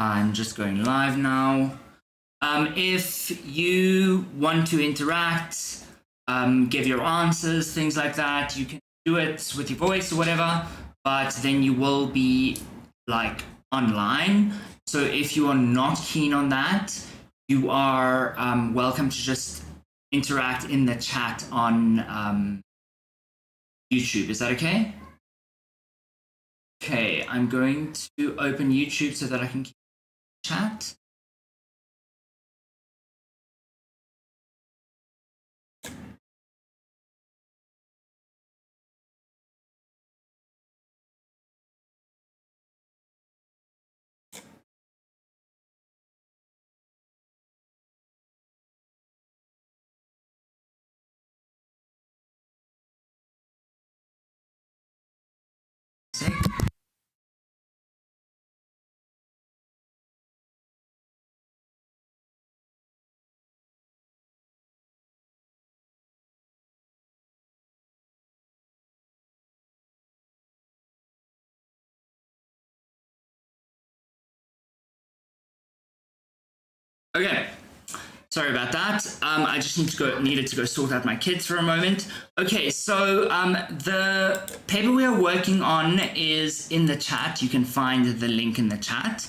I'm just going live now. If you want to interact, give your answers, things like that, you can do it with your voice or whatever, but then you will be like online. So if you are not keen on that, you are welcome to just interact in the chat on YouTube. Is that okay? Okay, I'm going to open YouTube so that I can keep chat. Okay, sorry about that. I just needed to go sort out my kids for a moment. Okay, so the paper we are working on is in the chat. You can find the link in the chat.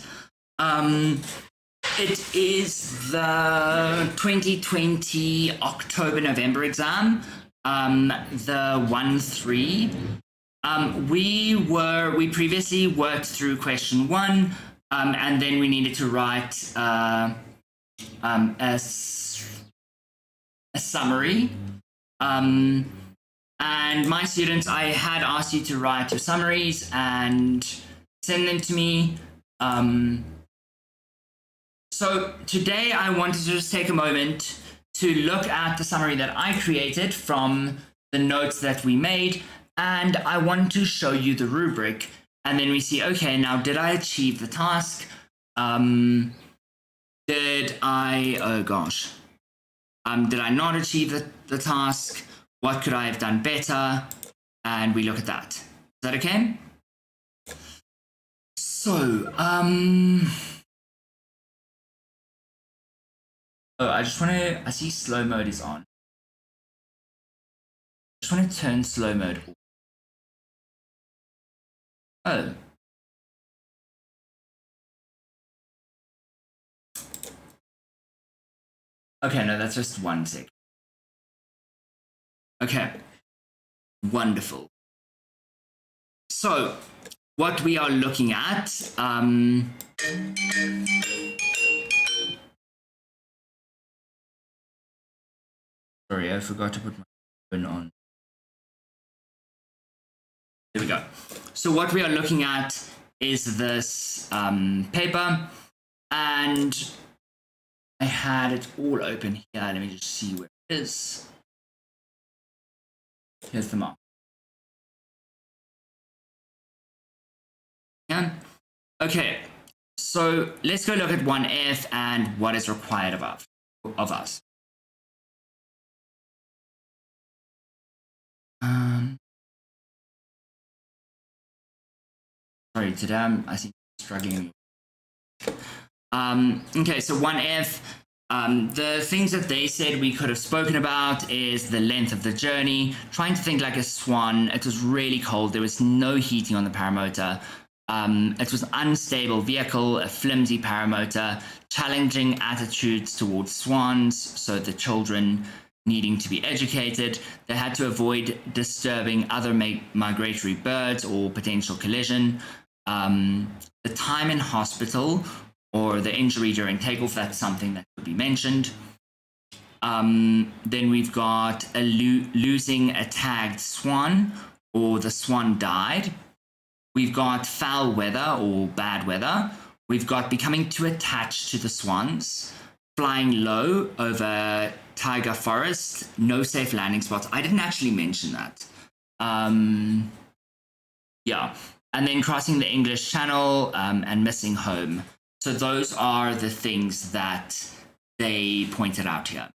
It is the 2020 October-November exam, the 1-3. We previously worked through question 1, and then we needed to write a summary. And my students, I had asked you to write your summaries and send them to me. So today I wanted to just take a moment to look at the summary that I created from the notes that we made, and I want to show you the rubric, and then we see, okay, now did I achieve the task? Did I not achieve the task? What could I have done better? And we look at that. Is that okay? So, I see slow mode is on. I just want to turn slow mode off. Oh. Okay, no, that's just 1 sec. Okay, wonderful. So, what we are looking at, sorry, I forgot to put my phone on. There we go. So what we are looking at is this paper, and I had it all open here. Let me just see where it is. Here's the mark. Yeah. Okay, so let's go look at 1F and what is required of us. Sorry, today I think struggling. Okay, so 1F, the things that they said we could have spoken about is the length of the journey, trying to think like a swan. It was really cold. There was no heating on the paramotor. It was an unstable vehicle, a flimsy paramotor, challenging attitudes towards swans, so the children needing to be educated. They had to avoid disturbing other migratory birds or potential collision. The time in hospital or the injury during takeoff, that's something that could be mentioned. Then we've got losing a tagged swan, or the swan died. We've got foul weather or bad weather. We've got becoming too attached to the swans, flying low over taiga forest, no safe landing spots. I didn't actually mention that. Yeah. And then crossing the English Channel and missing home. So those are the things that they pointed out here.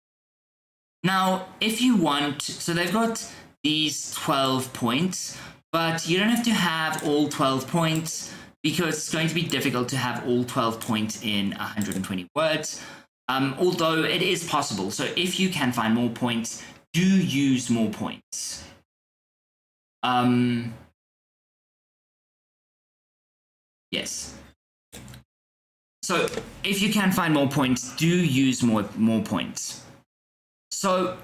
Now, if you want, so they've got these 12 points, but you don't have to have all 12 points. because it's going to be difficult to have all 12 points in 120 words, although it is possible. So if you can find more points, do use more points. Yes. So if you can find more points, do use more points. So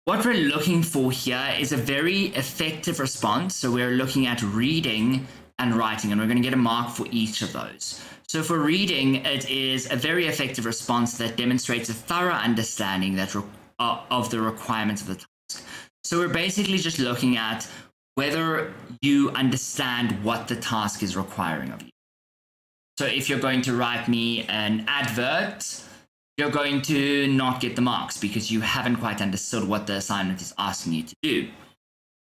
what we're looking for here is a very effective response. So we're looking at reading and writing, and we're going to get a mark for each of those. So for reading, it is a very effective response that demonstrates a thorough understanding of the requirements of the task. So we're basically just looking at whether you understand what the task is requiring of you. So if you're going to write me an advert, you're going to not get the marks because you haven't quite understood what the assignment is asking you to do.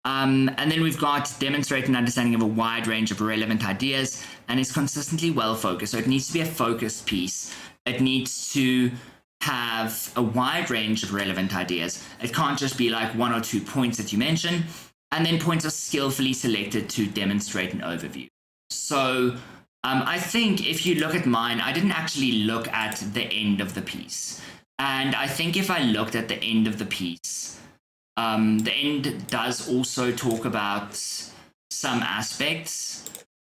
And then we've got demonstrate an understanding of a wide range of relevant ideas and is consistently well focused. So it needs to be a focused piece. It needs to have a wide range of relevant ideas. It can't just be like 1 or 2 points that you mention, and then points are skillfully selected to demonstrate an overview. So I think if you look at mine, I didn't actually look at the end of the piece. And I think if I looked at the end of the piece, the end does also talk about some aspects.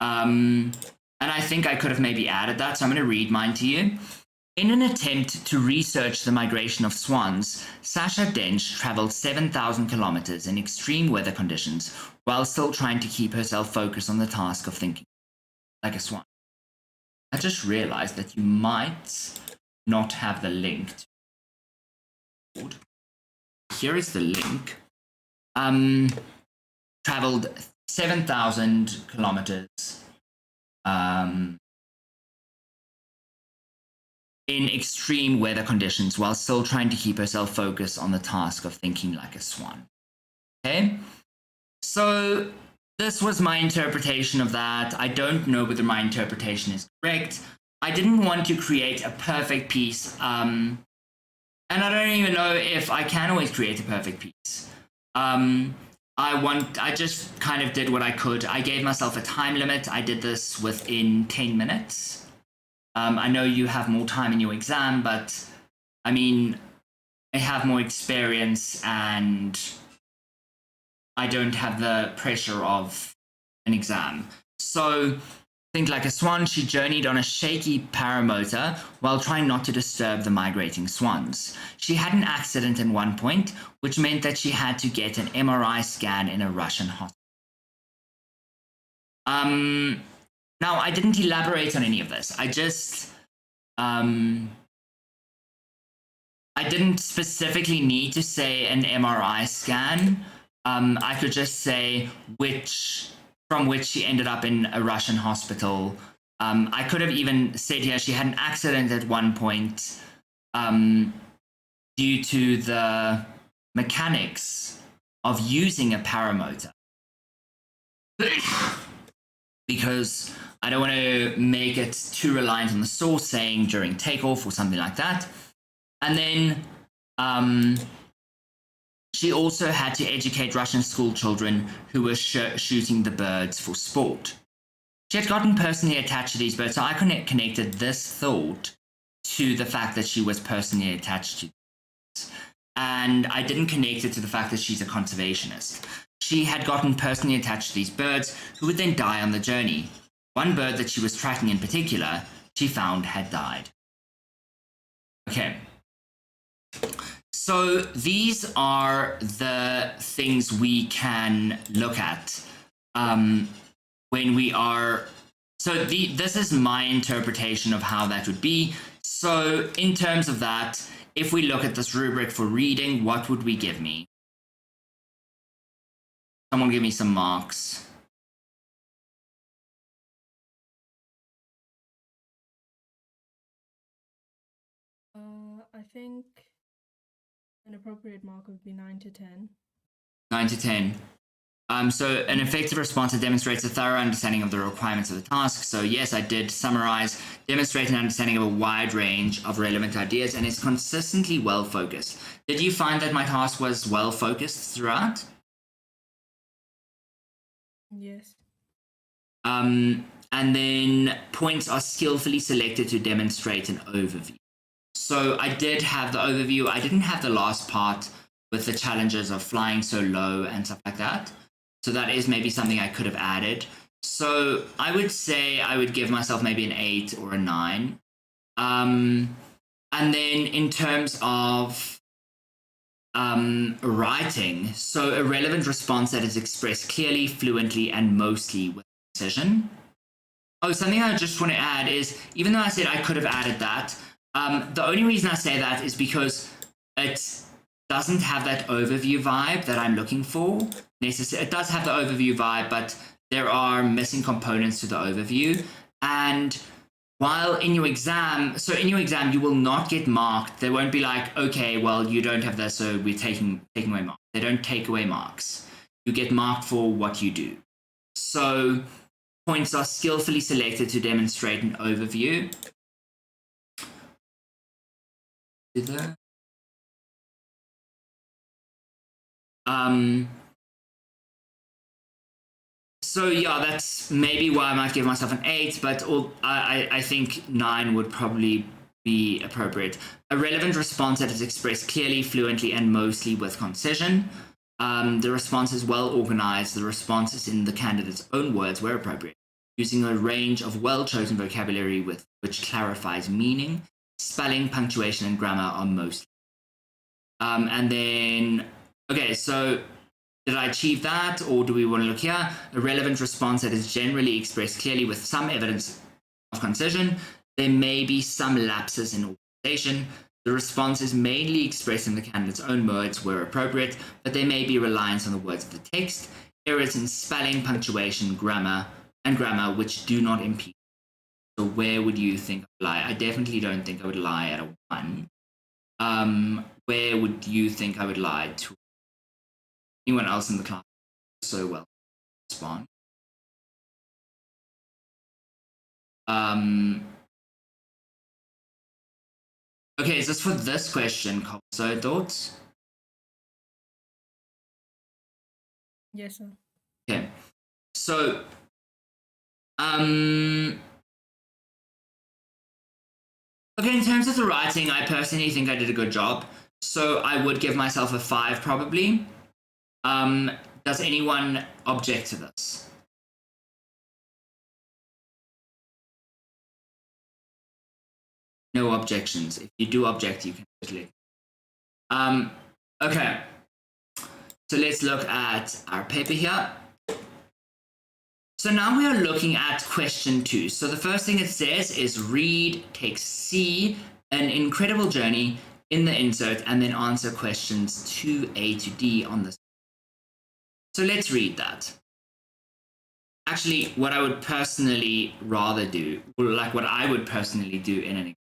And I think I could have maybe added that. So I'm going to read mine to you. In an attempt to research the migration of swans, Sasha Dench traveled 7,000 kilometers in extreme weather conditions while still trying to keep herself focused on the task of thinking like a swan. I just realized that you might not have the link. Here is the link. Traveled 7,000 kilometers in extreme weather conditions while still trying to keep herself focused on the task of thinking like a swan. Okay? So this was my interpretation of that. I don't know whether my interpretation is correct. I didn't want to create a perfect piece. And I don't even know if I can always create a perfect piece. I just kind of did what I could. I gave myself a time limit. I did this within 10 minutes. I know you have more time in your exam, but I mean, I have more experience and I don't have the pressure of an exam. So, think like a swan, she journeyed on a shaky paramotor while trying not to disturb the migrating swans. She had an accident at one point, which meant that she had to get an MRI scan in a Russian hospital. Now, I didn't elaborate on any of this. I just, I didn't specifically need to say an MRI scan. I could just say from which she ended up in a Russian hospital. I could have even said here she had an accident at one point due to the mechanics of using a paramotor. Because I don't want to make it too reliant on the source saying during takeoff or something like that. And then she also had to educate Russian school children who were shooting the birds for sport. She had gotten personally attached to these birds, so I connected this thought to the fact that she was personally attached to birds. And I didn't connect it to the fact that she's a conservationist. She had gotten personally attached to these birds who would then die on the journey. One bird that she was tracking in particular, she found had died. Okay. So these are the things we can look at when we are... So this is my interpretation of how that would be. So in terms of that, if we look at this rubric for reading, what would we give me? Someone give me some marks. I think an appropriate mark would be 9 to 10. 9 to 10. So an effective response that demonstrates a thorough understanding of the requirements of the task. So yes, I did summarize, demonstrate an understanding of a wide range of relevant ideas and is consistently well focused. Did you find that my task was well focused throughout? Yes. And then points are skillfully selected to demonstrate an overview. So I did have the overview. I didn't have the last part with the challenges of flying so low and stuff like that. So that is maybe something I could have added. So I would say I would give myself maybe an 8 or a 9. And then in terms of writing, so a relevant response that is expressed clearly, fluently, and mostly with precision. Oh, something I just want to add is, even though I said I could have added that, the only reason I say that is because it doesn't have that overview vibe that I'm looking for. It does have the overview vibe, but there are missing components to the overview. And while in your exam, you will not get marked. They won't be like, okay, well, you don't have this, so we're taking away marks. They don't take away marks. You get marked for what you do. So points are skillfully selected to demonstrate an overview. So yeah, that's maybe why I might give myself an 8, but I think 9 would probably be appropriate. A relevant response that is expressed clearly, fluently, and mostly with concision. The response is well organized. The responses in the candidate's own words were appropriate, using a range of well-chosen vocabulary which clarifies meaning. Spelling, punctuation, and grammar are mostly. And then, okay, so did I achieve that, or do we want to look here? A relevant response that is generally expressed clearly with some evidence of concision. There may be some lapses in organization. The response is mainly expressed in the candidate's own words where appropriate, but there may be reliance on the words of the text. Errors in spelling, punctuation, grammar which do not impede. So where would you think I would lie? I definitely don't think I would lie at a 1. Where would you think I would lie to anyone else in the class? So well respond. Okay, is this for this question? So thoughts? Yes, sir. Okay. So okay, in terms of the writing, I personally think I did a good job. So I would give myself a 5 probably. Does anyone object to this? No objections. If you do object, you can quickly. Okay. So let's look at our paper here. So now we are looking at question 2. So the first thing it says is read text C, an incredible journey in the insert, and then answer questions 2A to D on this. So let's read that. Actually, what I would personally rather do, like what I would personally do in an exam,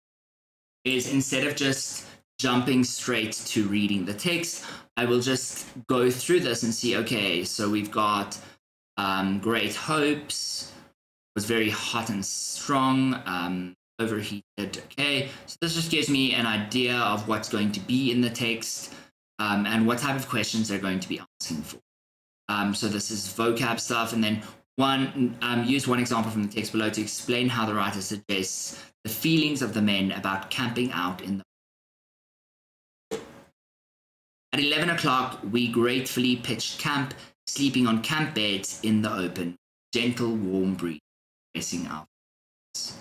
is instead of just jumping straight to reading the text, I will just go through this and see, okay, so we've got Great Hopes, was very hot and strong, overheated. Okay, so this just gives me an idea of what's going to be in the text and what type of questions they're going to be asking for. So this is vocab stuff, and then use one example from the text below to explain how the writer suggests the feelings of the men about camping out in the. At 11 o'clock, we gratefully pitched camp, sleeping on camp beds in the open, gentle warm breeze pressing our faces.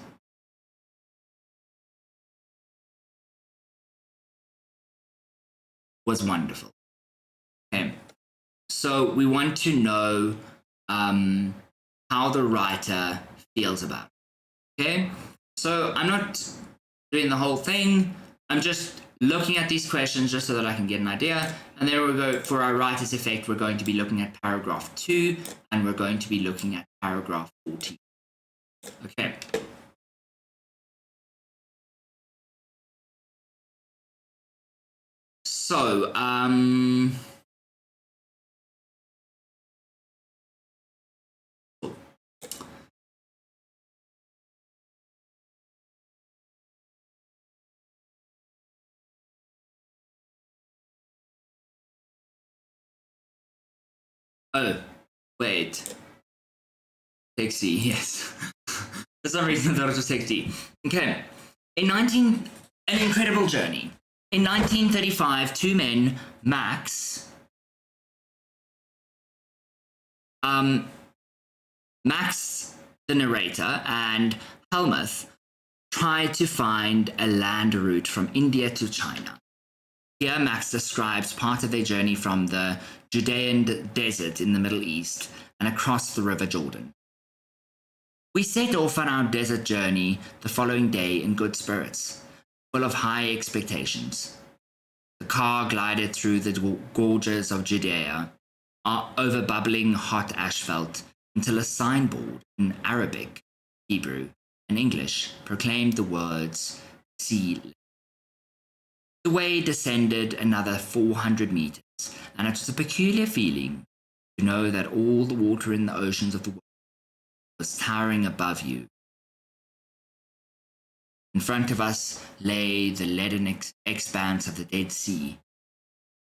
Was wonderful. Okay, so we want to know how the writer feels about it. Okay, so I'm not doing the whole thing. I'm just looking at these questions just so that I can get an idea. And then we'll go for our writer's effect. We're going to be looking at paragraph 2 and we're going to be looking at paragraph 14. Okay. So, oh, wait. Taxi, yes. For some reason, I thought it was 60. Okay. An incredible journey. In 1935, two men, Max, the narrator, and Helmuth, tried to find a land route from India to China. Here, Max describes part of their journey from the Judean desert in the Middle East and across the River Jordan. We set off on our desert journey the following day in good spirits, full of high expectations. The car glided through the gorges of Judea, over bubbling hot asphalt, until a signboard in Arabic, Hebrew, and English proclaimed the words, "Sea." The way descended another 400 meters, and it was a peculiar feeling to know that all the water in the oceans of the world was towering above you. In front of us lay the leaden expanse of the Dead Sea.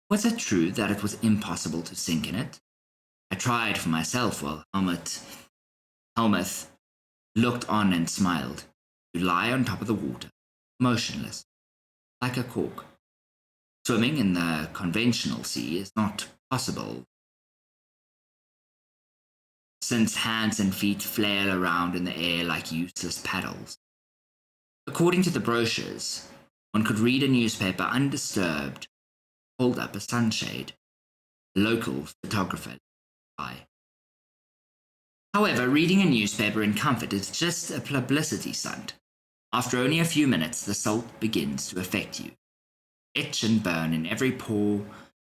Was it true that it was impossible to sink in it? I tried for myself while Helmuth looked on and smiled. To lie on top of the water, motionless, like a cork. Swimming in the conventional sea is not possible, since hands and feet flail around in the air like useless paddles. According to the brochures, one could read a newspaper undisturbed, hold up a sunshade. A local photographer. However, reading a newspaper in comfort is just a publicity stunt. After only a few minutes, the salt begins to affect you. Itch and burn in every pore,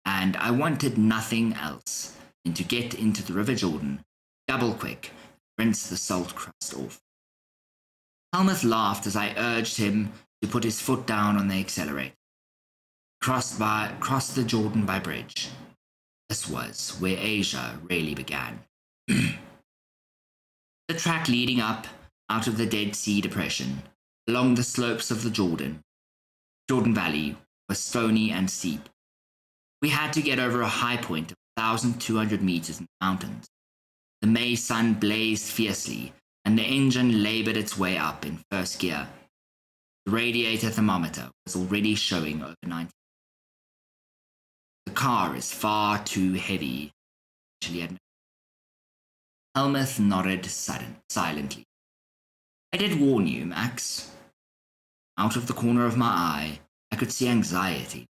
and I wanted nothing else than to get into the River Jordan, double quick, rinse the salt crust off. Helmuth laughed as I urged him to put his foot down on the accelerator. Crossed the Jordan by bridge. This was where Asia really began. The track leading up out of the Dead Sea Depression, along the slopes of the Jordan Valley, was stony and steep. We had to get over a high point of 1,200 meters in the mountains. The May sun blazed fiercely, and the engine labored its way up in first gear. The radiator thermometer was already showing over 90. The car is far too heavy. Helmuth nodded silently. I did warn you, Max. Out of the corner of my eye, I could see anxiety.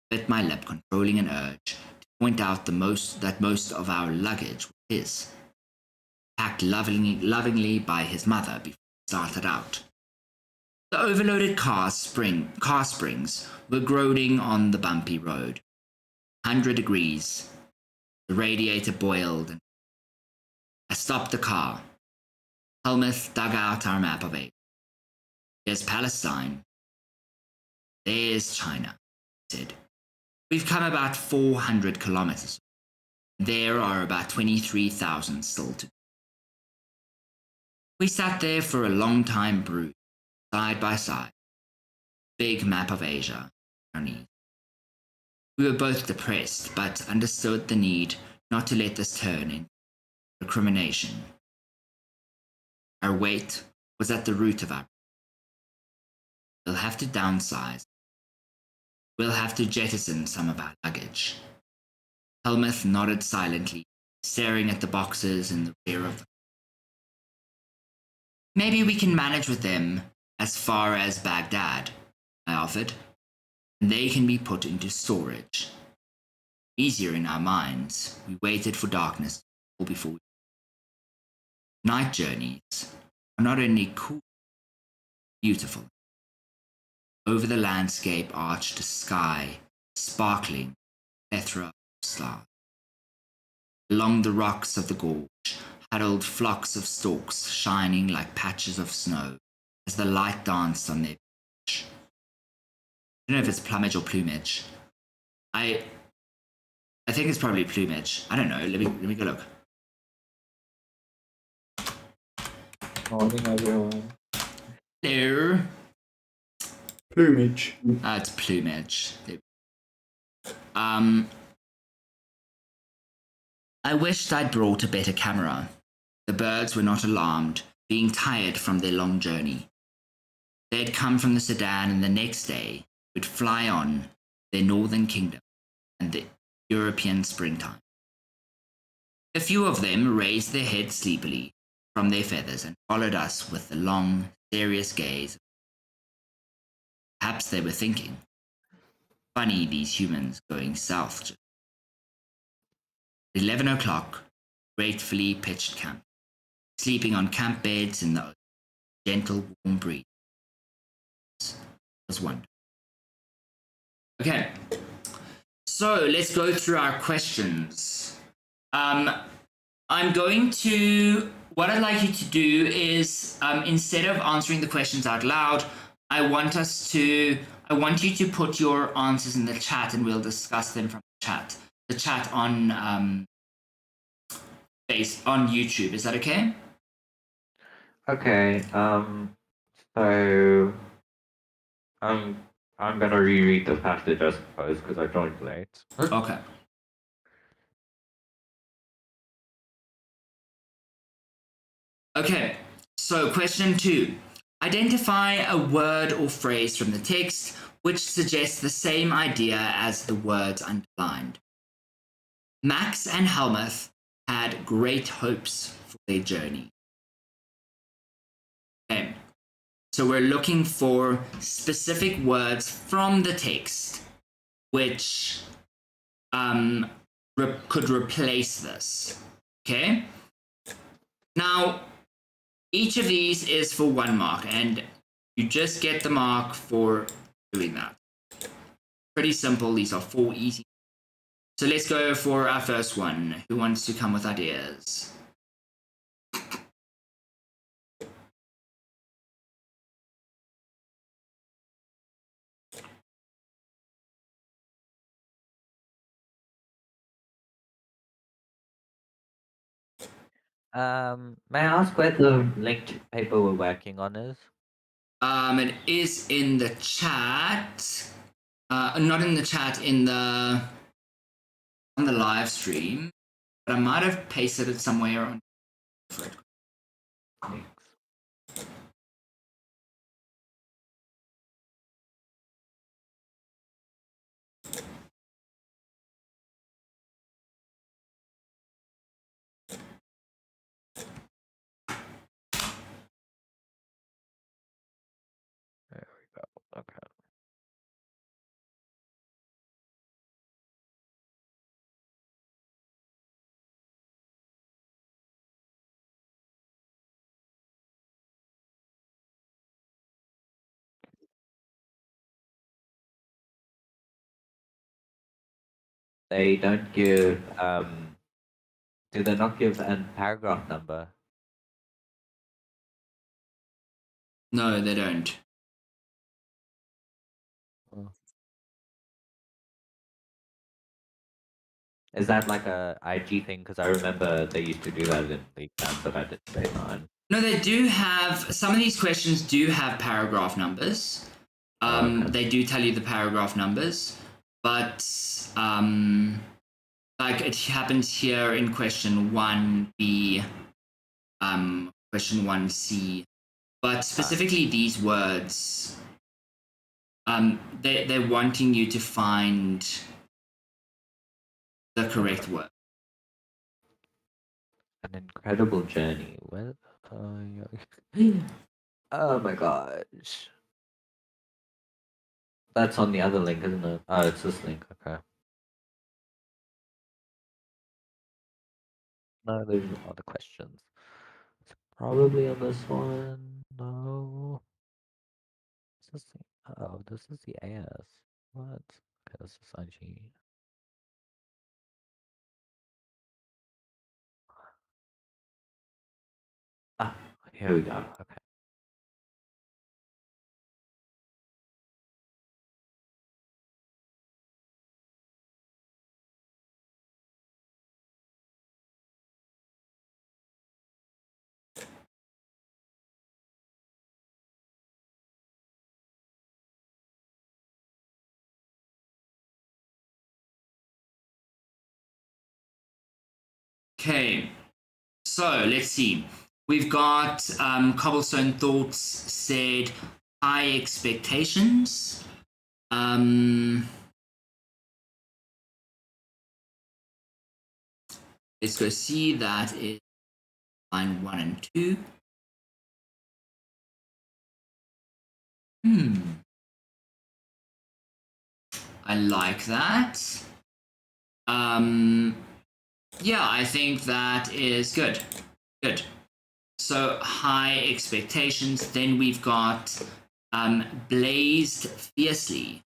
Bit my lip, controlling an urge to point out that most of our luggage was his, packed lovingly by his mother before he started out. The overloaded car springs were groaning on the bumpy road. 100 degrees. The radiator boiled, and I stopped the car. Helmuth dug out our map of Asia. There's Palestine. There's China, he said. We've come about 400 kilometers. There are about 23,000 still to go. We sat there for a long time brooding, side by side. Big map of Asia, our knees. We were both depressed, but understood the need not to let this turn into recrimination. Our weight was at the root of our. We'll have to downsize. We'll have to jettison some of our luggage. Helmuth nodded silently, staring at the boxes in the rear of the. Maybe we can manage with them as far as Baghdad, I offered, and they can be put into storage. Easier in our minds, we waited for darkness before we. Night journeys are not only cool, beautiful. Over the landscape arched a sky, sparkling, plethora of stars. Along the rocks of the gorge huddled flocks of storks shining like patches of snow as the light danced on their plumage. I don't know if it's plumage or plumage. I think it's probably plumage. I don't know. Let me go look. Morning, everyone. Hello. Plumage. It's plumage. I wished I'd brought a better camera. The birds were not alarmed being tired from their long journey. They had come from the Sudan, and the next day would fly on their northern kingdom and the European springtime. A few of them raised their heads sleepily from their feathers and followed us with the long, serious gaze. Perhaps they were thinking, funny these humans going south. 11 o'clock, gratefully pitched camp, sleeping on camp beds in the gentle, warm breeze. It was wonderful. Okay, so let's go through our questions. I'm going to, what I'd like you to do is, instead of answering the questions out loud, I want you to put your answers in the chat and we'll discuss them from the chat on on YouTube. Is that okay? Okay. So I'm gonna reread the passage, I suppose, because I joined late. Okay. Okay, so question 2. Identify a word or phrase from the text which suggests the same idea as the words underlined. Max and Helmuth had great hopes for their journey. Okay, so we're looking for specific words from the text which could replace this. Okay, now each of these is for 1 mark, and you just get the mark for doing that. Pretty simple. These are 4 easy. So let's go for our first one. Who wants to come with ideas? May I ask where the linked paper we're working on is? It is in the chat. Not in the chat, on the live stream. But I might have pasted it somewhere on. Thanks. There we go. Okay. They don't give do they not give a paragraph number? No, they don't. Is that like a IG thing? Because I remember they used to do that in the exams that I did grade 9. No, they do have, some of these questions do have paragraph numbers. Okay. They do tell you the paragraph numbers, but like it happens here in question 1B, question 1C. But specifically these words, they're wanting you to find the correct word. An incredible journey. Where? Oh my gosh. That's on the other link, isn't it? Oh, it's this link. Okay. No, there's other questions. It's probably on this one. No. This is oh, this is the AS. What? Okay, this is IG. Ah, here we go. Okay. Okay, so let's see. We've got Cobblestone Thoughts said high expectations. Let's go see. That is line 1 and 2. I like that. Yeah, I think that is good. Good. So high expectations. Then we've got blazed fiercely.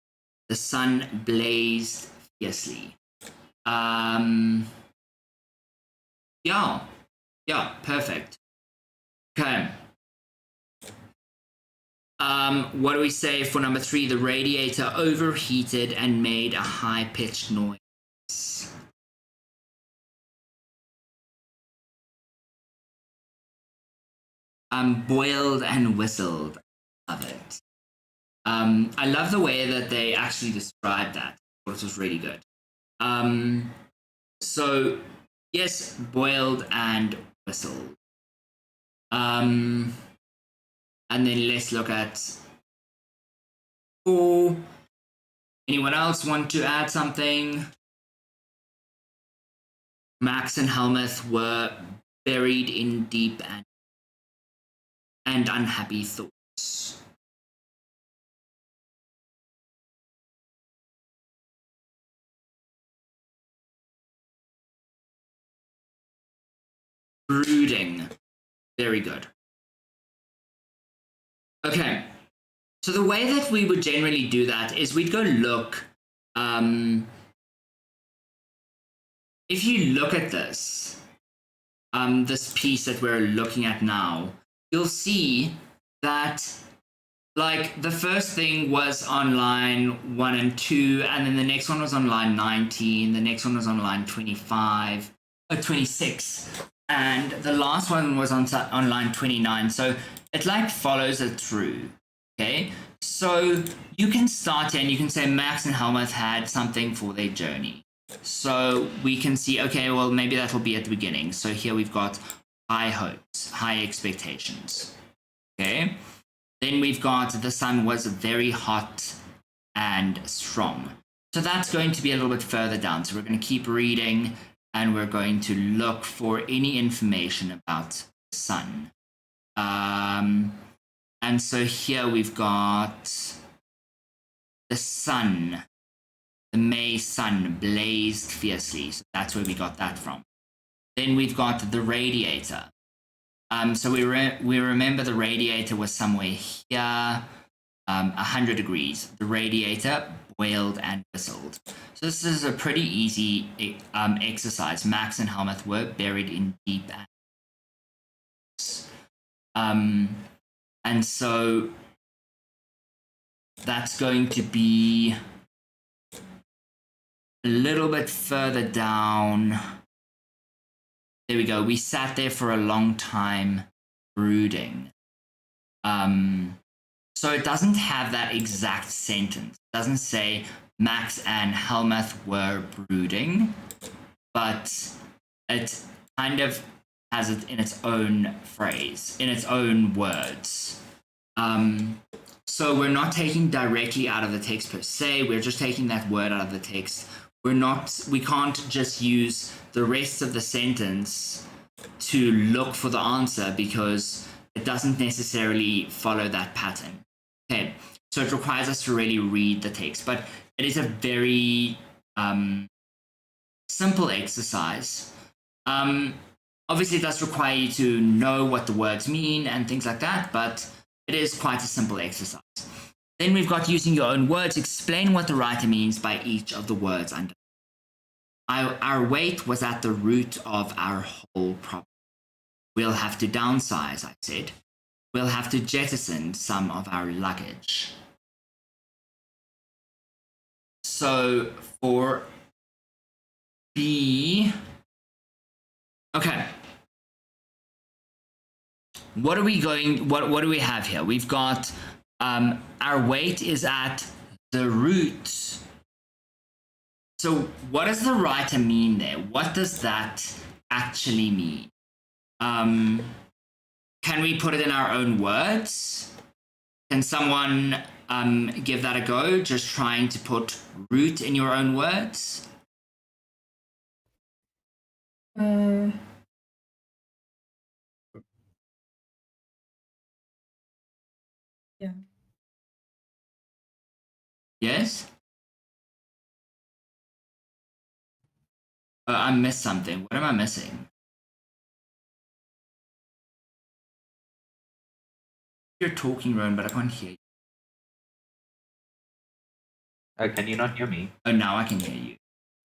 The sun blazed fiercely. Yeah, perfect. Okay. What do we say for number 3? The radiator overheated and made a high-pitched noise. Boiled and whistled. Love it. I love the way that they actually described that. It was really good. So, yes, boiled and whistled. And then let's look at 4. Anyone else want to add something? Max and Helmuth were buried in deep and unhappy thoughts. Brooding. Very good. Okay. So the way that we would generally do that is we'd go look. If you look at this, this piece that we're looking at now, you'll see that like the first thing was on line 1 and 2, and then the next one was on line 19, the next one was on line 26, and the last one was on line 29. So it like follows it through. Okay, so you can start here and you can say Max and Helmuth had something for their journey. So we can see, okay, well, maybe that will be at the beginning. So here we've got high hopes, high expectations. Okay, then we've got the sun was very hot and strong. So that's going to be a little bit further down. So we're going to keep reading and we're going to look for any information about the sun. And so here we've got the sun, the May sun blazed fiercely. So that's where we got that from. Then we've got the radiator. So we remember the radiator was somewhere here, 100 degrees. The radiator boiled and whistled. So this is a pretty easy exercise. Max and Helmuth were buried in deep and so that's going to be a little bit further down. There we go. We sat there for a long time brooding. So it doesn't have that exact sentence. It doesn't say Max and Helmuth were brooding, but it kind of has it in its own phrase, in its own words. So we're not taking directly out of the text per se, we're just taking that word out of the text. We can't just use the rest of the sentence to look for the answer because it doesn't necessarily follow that pattern. Okay, so it requires us to really read the text, but it is a very simple exercise. Obviously, it does require you to know what the words mean and things like that, but it is quite a simple exercise. Then we've got using your own words. Explain what the writer means by each of the words under. Our weight was at the root of our whole problem. We'll have to downsize, I said. We'll have to jettison some of our luggage. So for B, okay. What do we have here? We've got our weight is at the root. So what does the writer mean there? What does that actually mean? can we put it in our own words? Can someone give that a go? Just trying to put root in your own words? Yeah. Yes? I missed something. What am I missing? You're talking, Rowan, but I can't hear you. Oh, can you not hear me? Oh, now I can hear you.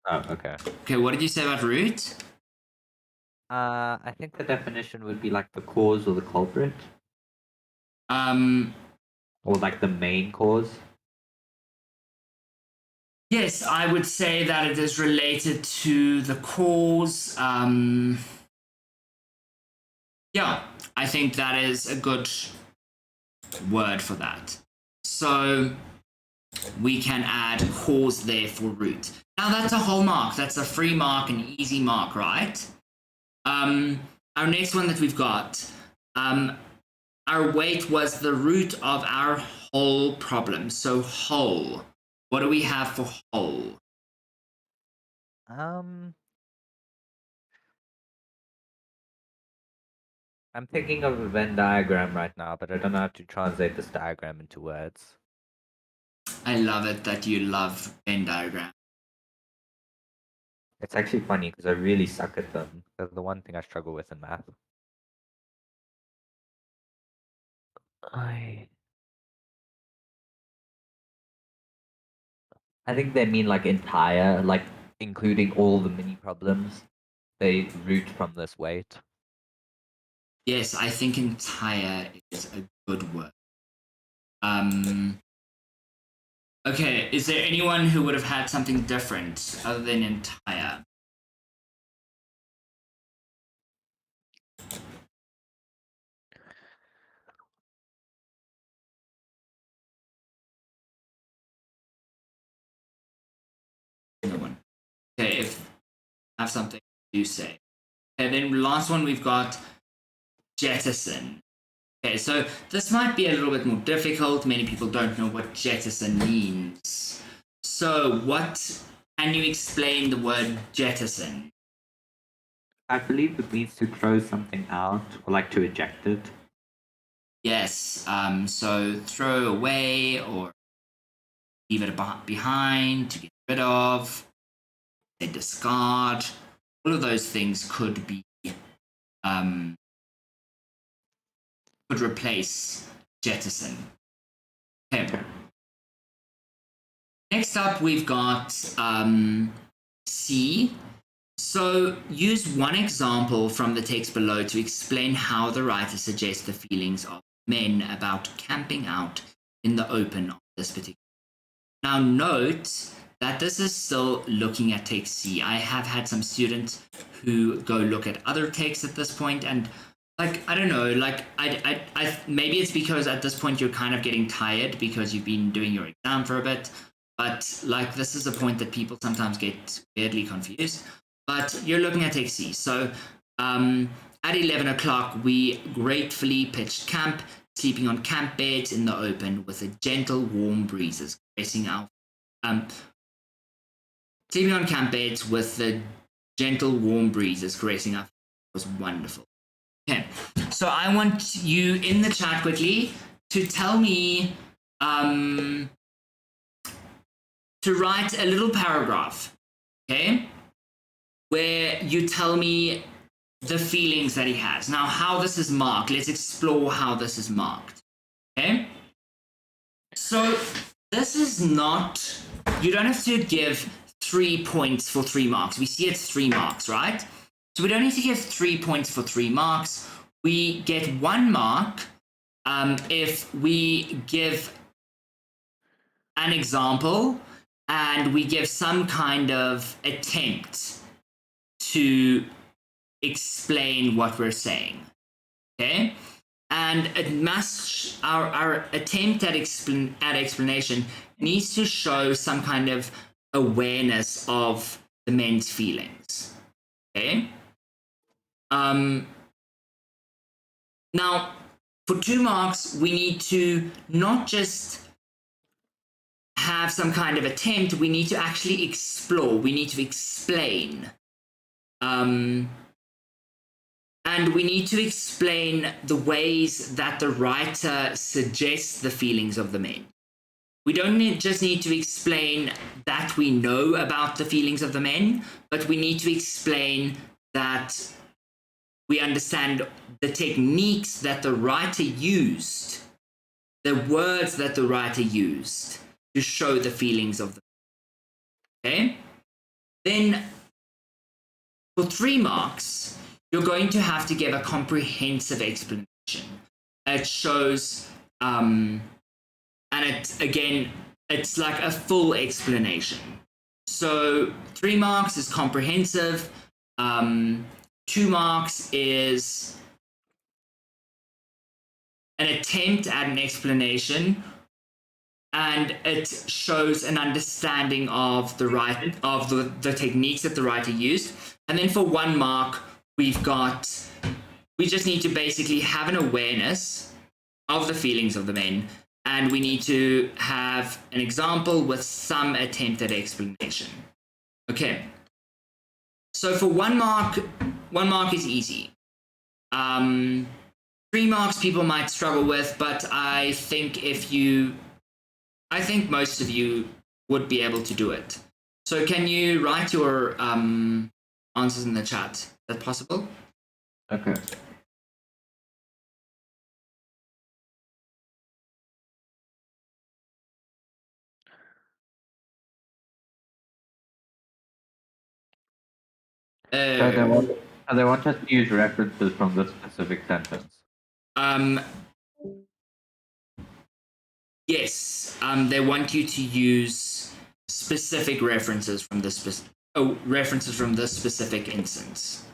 Oh, okay. Okay, what did you say about root? I think the definition would be like the cause or the culprit, or like the main cause. Yes, I would say that it is related to the cause. Yeah, I think that is a good word for that. So we can add cause there for root. Now that's a whole mark. That's a free mark, an easy mark, right? Our next one that we've got, our weight was the root of our whole problem. So whole. What do we have for whole? I'm thinking of a Venn diagram right now, but I don't know how to translate this diagram into words. I love it that you love Venn diagram. It's actually funny because I really suck at them. They're the one thing I struggle with in math. I think they mean like entire, like including all the mini problems. They root from this weight. Yes, I think entire is a good word. Okay, is there anyone who would have had something different other than entire? No one. Okay, if I have something to say. Okay, then last one we've got jettison. Okay, so this might be a little bit more difficult. Many people don't know what jettison means. So what can you explain the word jettison? I believe it means to throw something out or like to eject it. Yes, so throw away or leave it behind, to get rid of, discard. All of those things could be could replace jettison. Okay. Next up, we've got C. So use one example from the text below to explain how the writer suggests the feelings of men about camping out in the open of this particular. Now note that this is still looking at text C. I have had some students who go look at other texts at this point, and like I don't know, like I maybe it's because at this point you're kind of getting tired because you've been doing your exam for a bit, but like this is a point that people sometimes get weirdly confused. But you're looking at text C. So at 11 o'clock, we gratefully pitched camp, sleeping on camp beds in the open with a gentle, warm breezes caressing our sleeping on camp beds with the gentle, warm breezes caressing our was wonderful. Okay, so I want you in the chat quickly to tell me to write a little paragraph, okay, where you tell me the feelings that he has. Now, how this is marked. Let's explore how this is marked. Okay? So, this is not, you don't have to give 3 points for 3 marks. We see it's 3 marks, right? So, we don't need to give 3 points for 3 marks. We get 1 mark if we give an example and we give some kind of attempt to explain what we're saying. Okay? And it must, our attempt at explanation needs to show some kind of awareness of the men's feelings. Okay? Now, for 2 marks, we need to not just have some kind of attempt, we need to actually explore, we need to explain. And we need to explain the ways that the writer suggests the feelings of the men. We don't just need to explain that we know about the feelings of the men, but we need to explain that we understand the techniques that the writer used, the words that the writer used to show the feelings of the men. Okay? Then for 3 marks, you're going to have to give a comprehensive explanation. It shows, and it's like a full explanation. So 3 marks is comprehensive. 2 marks is an attempt at an explanation, and it shows an understanding of the techniques that the writer used. And then for 1 mark, we just need to basically have an awareness of the feelings of the men, and we need to have an example with some attempt at explanation. Okay. So for 1 mark is easy. 3 marks people might struggle with, but I think most of you would be able to do it. So can you write your answers in the chat? Is that possible? Okay. They want us to use references from this specific sentence. Yes. They want you to use specific references from this specific instance.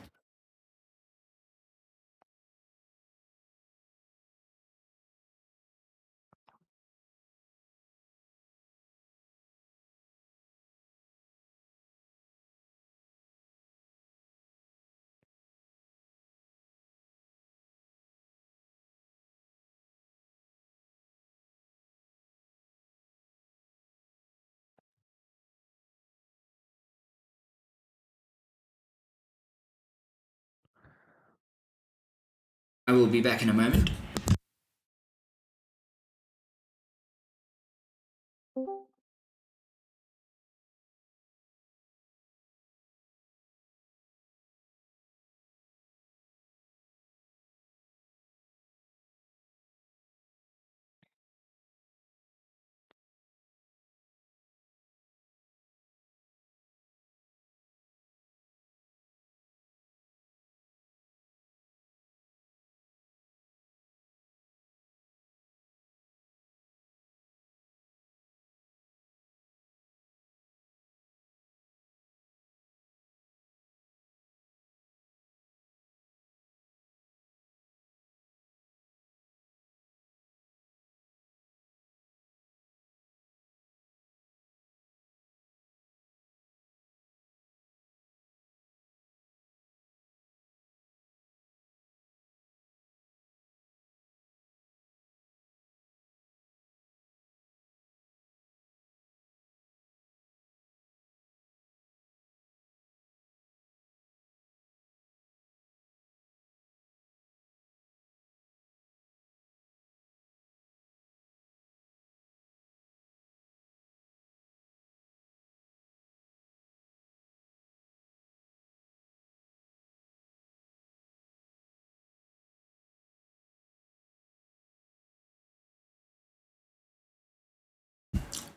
I will be back in a moment.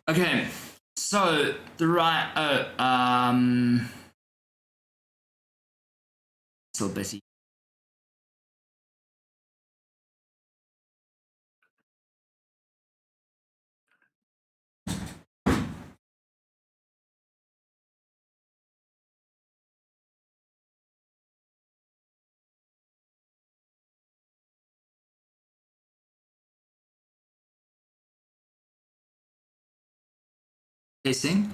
Okay, so still busy. Tasting.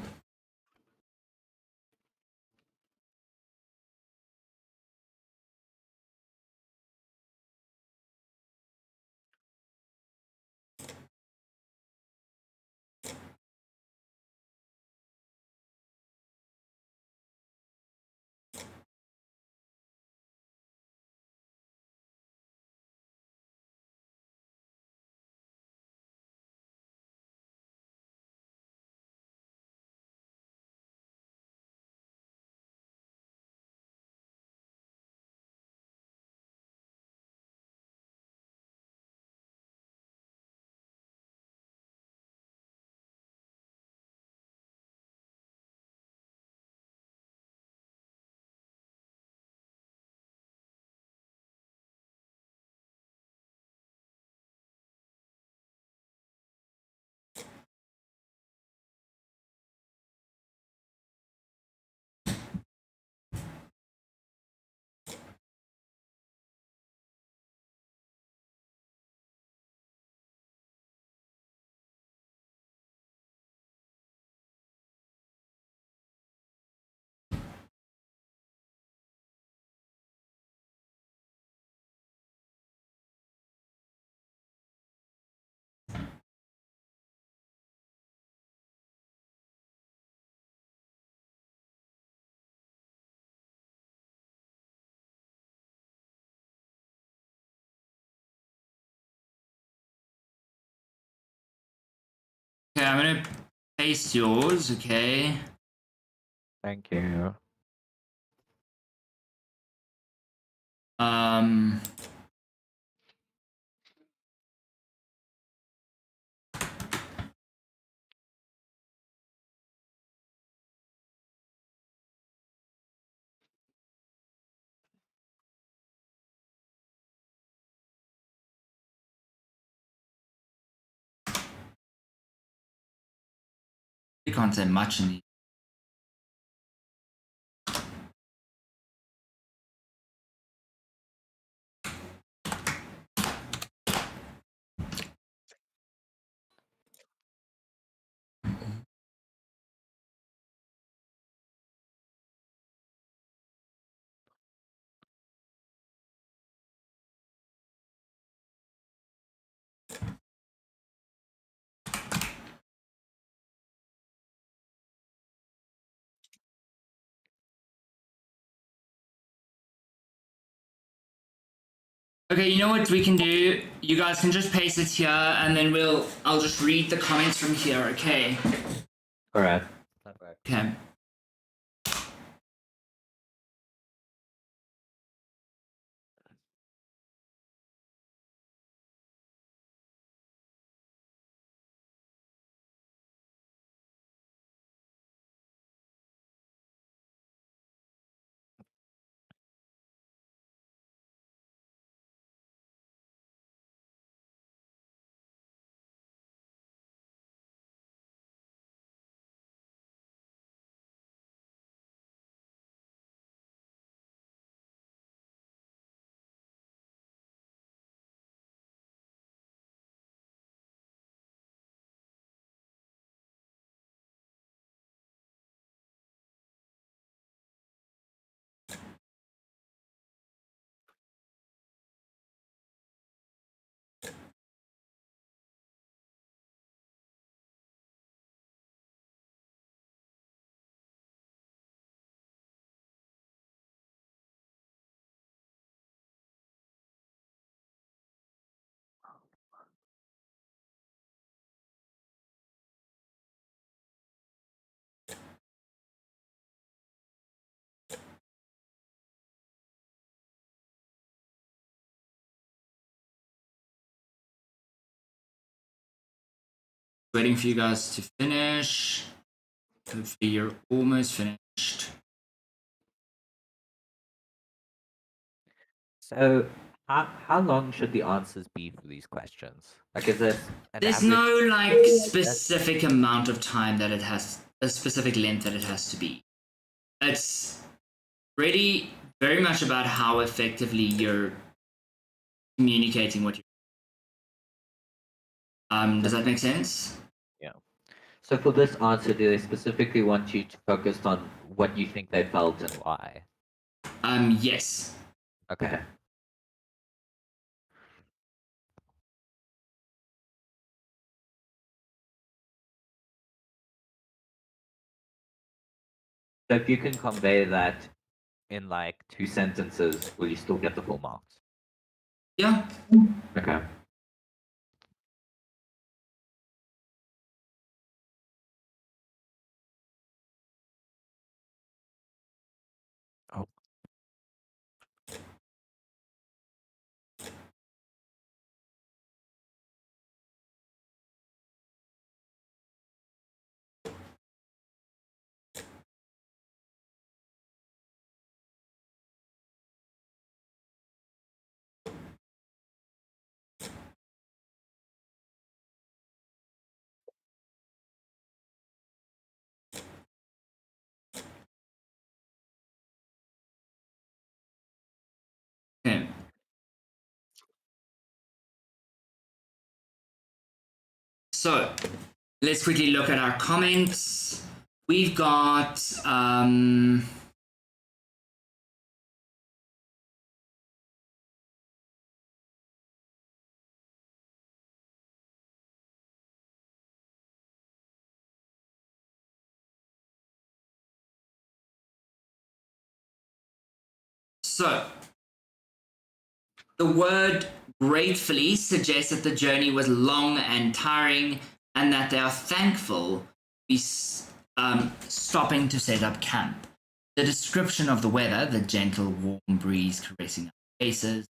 I'm gonna paste yours. Okay. Thank you. Um. You can't say much in these. Okay, you know what we can do? You guys can just paste it here, and then I'll just read the comments from here. Okay. Alright. Okay. Waiting for you guys to finish. Hopefully, you're almost finished. So, how long should the answers be for these questions? Like, is this an There's average? no like specific amount of time that it has, a specific length that it has to be. It's really very much about how effectively you're communicating what you. Does that make sense? So for this answer, do they specifically want you to focus on what you think they felt and why? Yes. Okay. So if you can convey that in like 2 sentences, will you still get the full marks? Yeah. Okay. Oh. Okay. So let's quickly look at our comments. We've got so the word gratefully suggests that the journey was long and tiring. and that they are thankful to be stopping to set up camp. The description of the weather, the gentle, warm breeze caressing our faces,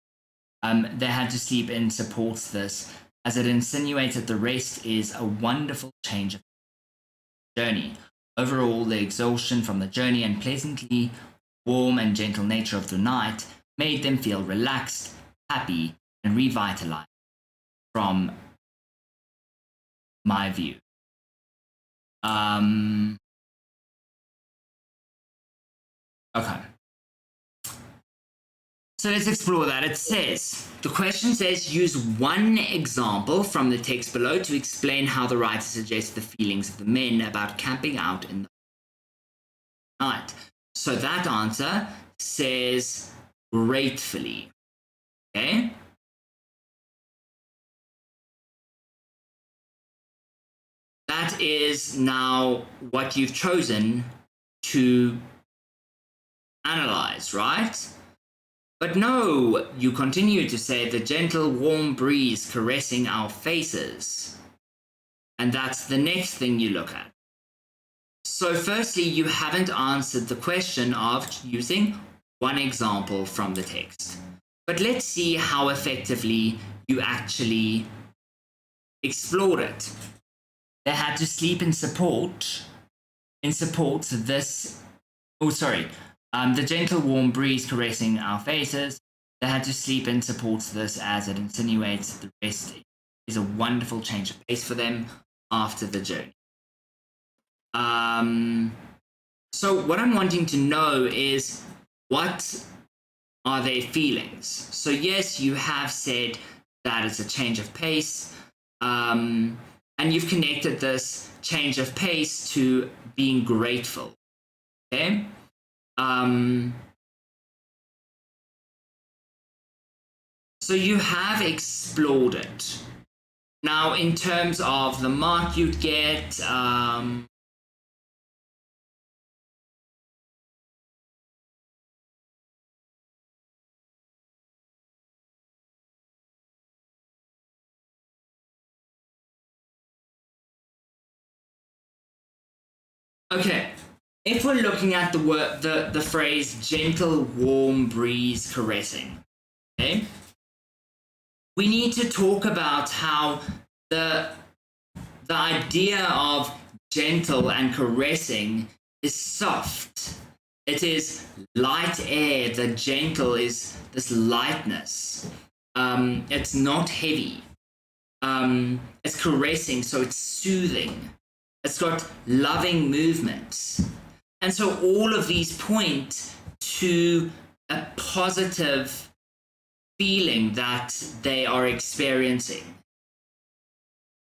they had to sleep in supports this, as it insinuated the rest is a wonderful change of journey. Overall, the exhaustion from the journey and pleasantly warm and gentle nature of the night made them feel relaxed, happy, and revitalized from my view. Okay. So let's explore that. It says, the question says, use one example from the text below to explain how the writer suggests the feelings of the men about camping out in the night. So that answer says gratefully. Okay? That is now what you've chosen to analyze, right? But no, you continue to say the gentle warm breeze caressing our faces. And that's the next thing you look at. So firstly, you haven't answered the question of using one example from the text. But let's see how effectively you actually explored it. They had to sleep in support this. Oh, sorry. The gentle warm breeze caressing our faces. They had to sleep in supports this, as it insinuates the rest is a wonderful change of pace for them after the journey. So what I'm wanting to know is, what are their feelings? So yes, you have said that it's a change of pace, and you've connected this change of pace to being grateful. Okay. So you have explored it. Now, in terms of the mark you'd get, okay, if we're looking at the phrase gentle warm breeze caressing, okay, we need to talk about how the idea of gentle and caressing is soft. It is light air. The gentle is this lightness. It's not heavy. It's caressing, so it's soothing. It's got loving movements. And so all of these point to a positive feeling that they are experiencing.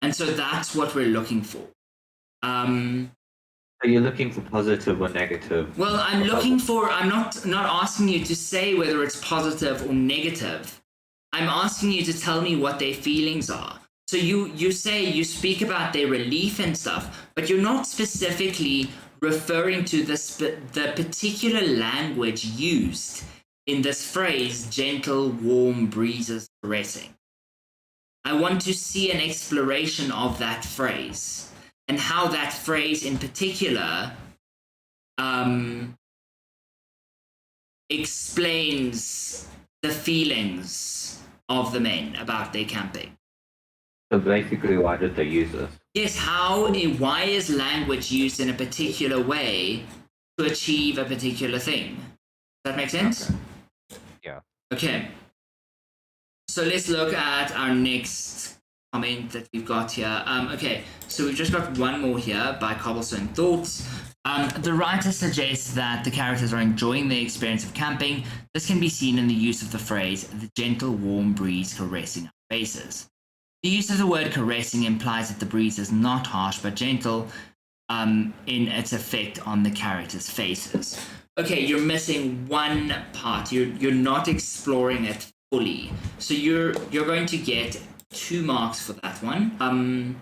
And so that's what we're looking for. Are you looking for positive or negative? Well, I'm not asking you to say whether it's positive or negative. I'm asking you to tell me what their feelings are. So you speak about their relief and stuff, but you're not specifically referring to the particular language used in this phrase, gentle, warm breezes caressing. I want to see an exploration of that phrase and how that phrase in particular explains the feelings of the men about their camping. So basically, why did they use this? Yes, why is language used in a particular way to achieve a particular thing? Does that make sense? Okay. Yeah. Okay. So let's look at our next comment that we've got here. Okay, so we've just got one more here by Cobblestone Thoughts. The writer suggests that the characters are enjoying the experience of camping. This can be seen in the use of the phrase, the gentle warm breeze caressing our faces. The use of the word caressing implies that the breeze is not harsh but gentle in its effect on the characters' faces. Okay, you're missing one part. You're not exploring it fully. So you're going to get 2 marks for that one.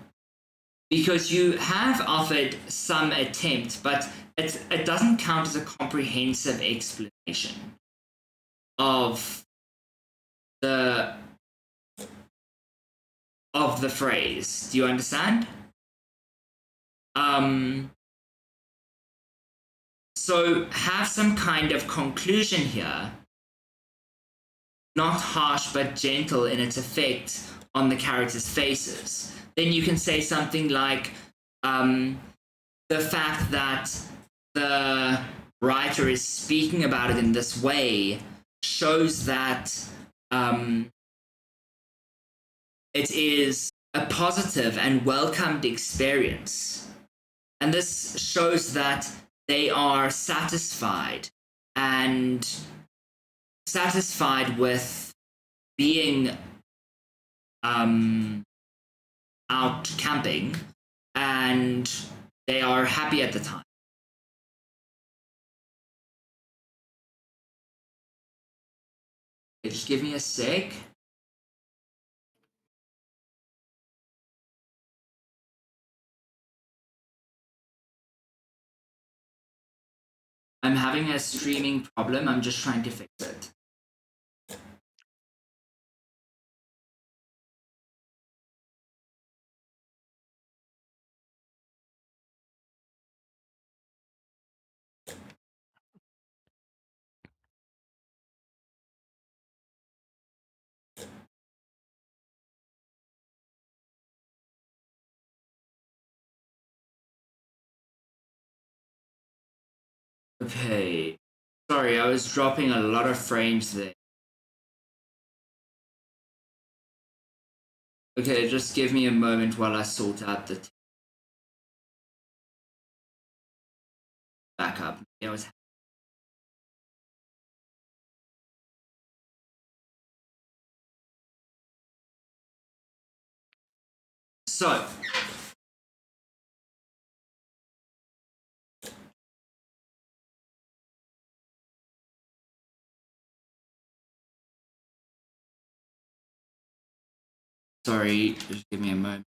Because you have offered some attempt, but it doesn't count as a comprehensive explanation of the phrase. Do you understand? So have some kind of conclusion here, not harsh but gentle in its effect on the characters' faces. Then you can say something like, the fact that the writer is speaking about it in this way shows that it is a positive and welcomed experience. And this shows that they are satisfied with being out camping, and they are happy at the time. Okay, just give me a sec. I'm having a streaming problem. I'm just trying to fix it. Okay. Sorry, I was dropping a lot of frames there. Okay, just give me a moment while I sort out the backup. It was so. Sorry, just give me a moment.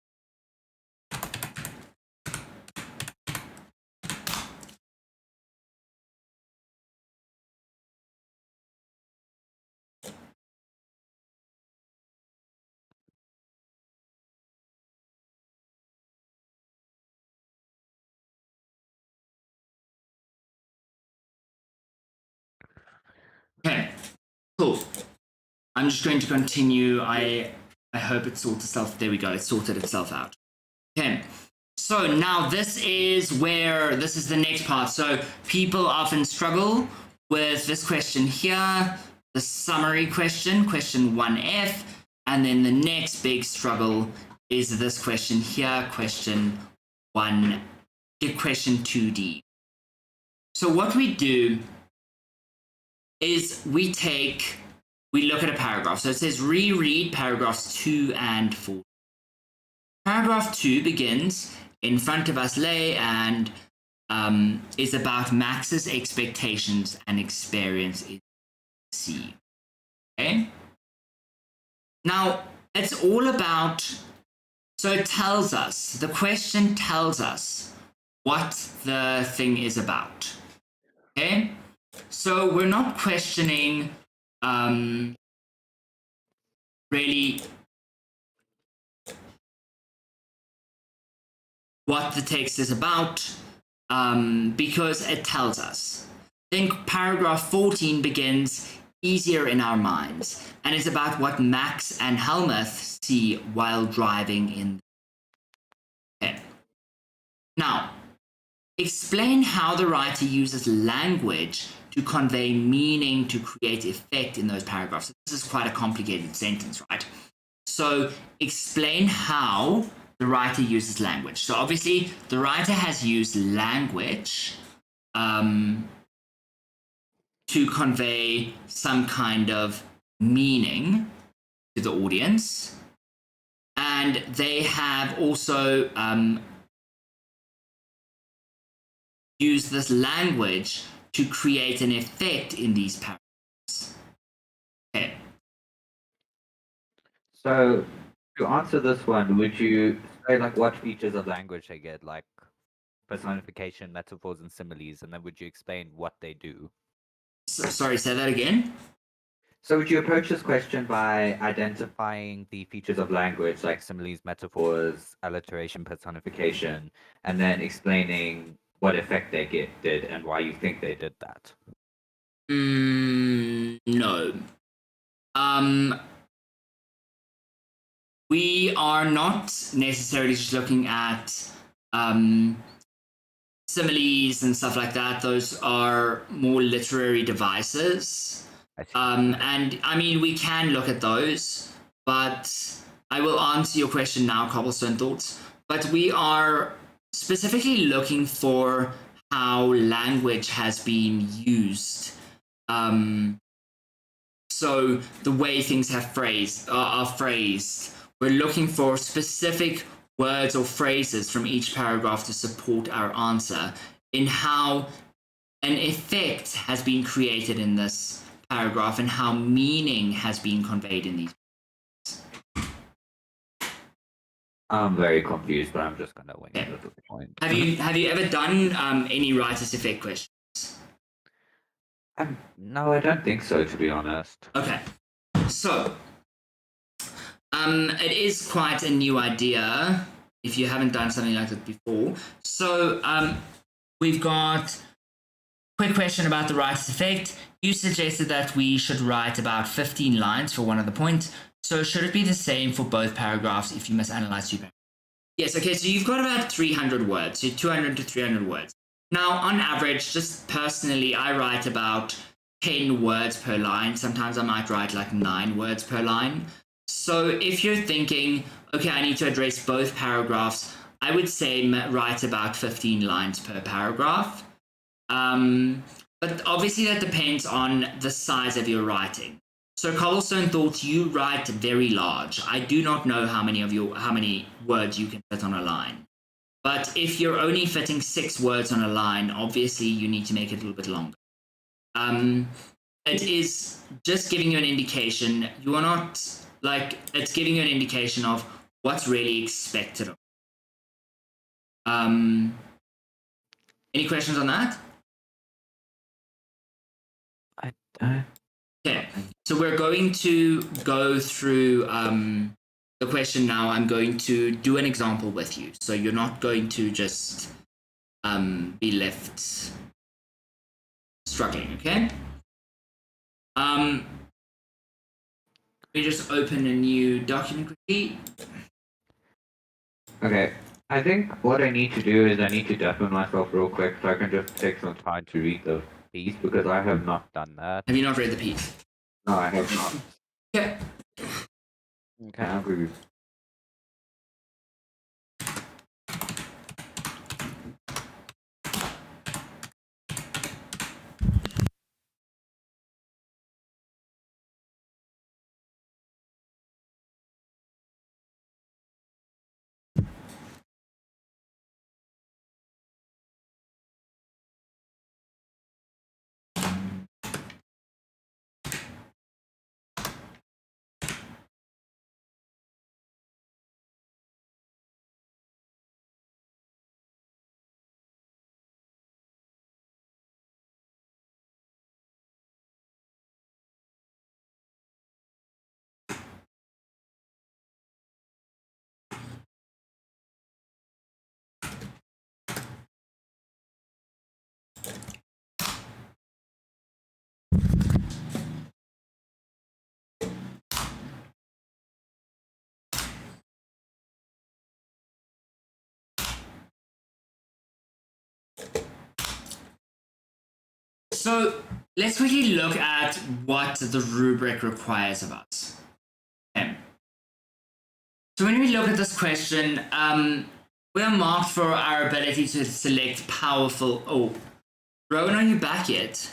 Okay, cool. I'm just going to continue. I hope it sorts itself. There we go. It sorted itself out. Okay. So now this is the next part. So people often struggle with this question here, the summary question, question 1F, and then the next big struggle is this question here, question 2D. So what we do is we look at a paragraph. So it says reread paragraphs 2 and 4. Paragraph 2 begins, in front of us lay, and is about Max's expectations and experience in C. Okay? Now, it's all about, so it tells us, the question tells us what the thing is about. Okay? So we're not questioning really what the text is about, because it tells us. Then paragraph 14 begins, easier in our minds, and it's about what Max and Helmuth see while driving in. Okay. Now, explain how the writer uses language to convey meaning to create effect in those paragraphs. This is quite a complicated sentence, right? So explain how the writer uses language. So obviously the writer has used language to convey some kind of meaning to the audience. And they have also used this language to create an effect in these paragraphs. Okay. So, to answer this one, would you say like what features of language they get, like personification, metaphors, and similes, and then would you explain what they do? Sorry, say that again. So would you approach this question by identifying the features of language like similes, metaphors, alliteration, personification, and then explaining what effect they did and why you think they did that? No. We are not necessarily just looking at similes and stuff like that. Those are more literary devices. I see. And I mean, we can look at those, but I will answer your question now, Cobblestone Thoughts. But we are specifically looking for how language has been used. So the way things have are phrased. We're looking for specific words or phrases from each paragraph to support our answer in how an effect has been created in this paragraph and how meaning has been conveyed in these. I'm very confused, but I'm just gonna wing it Okay. at this point. Have you ever done any writer's effect questions? No, I don't think so, to be honest. Okay, so it is quite a new idea if you haven't done something like that before. So we've got quick question about the writer's effect. You suggested that we should write about 15 lines for one of the points. So should it be the same for both paragraphs if you must analyze two paragraphs? Yes, okay, so you've got about 300 words, so 200 to 300 words. Now, on average, just personally, I write about 10 words per line. Sometimes I might write like 9 words per line. So if you're thinking, okay, I need to address both paragraphs, I would say write about 15 lines per paragraph. But obviously that depends on the size of your writing. So Cobblestone Thoughts, you write very large. I do not know how many words you can fit on a line. But if you're only fitting 6 words on a line, obviously you need to make it a little bit longer. It is just giving you an indication. You are not it's giving you an indication of what's really expected of you. Any questions on that? Okay, so we're going to go through the question now. I'm going to do an example with you. So you're not going to just be left struggling, okay? Let me just open a new document quickly. Okay, I think what I need to do is I need to deafen myself real quick so I can just take some time to read the piece because I have not done that. Have you not read the piece? No, I have not. Okay. Okay, I agree. So let's quickly look at what the rubric requires of us. Okay. So when we look at this question, we are marked for our ability to select powerful. Oh, Rowan, are you back yet?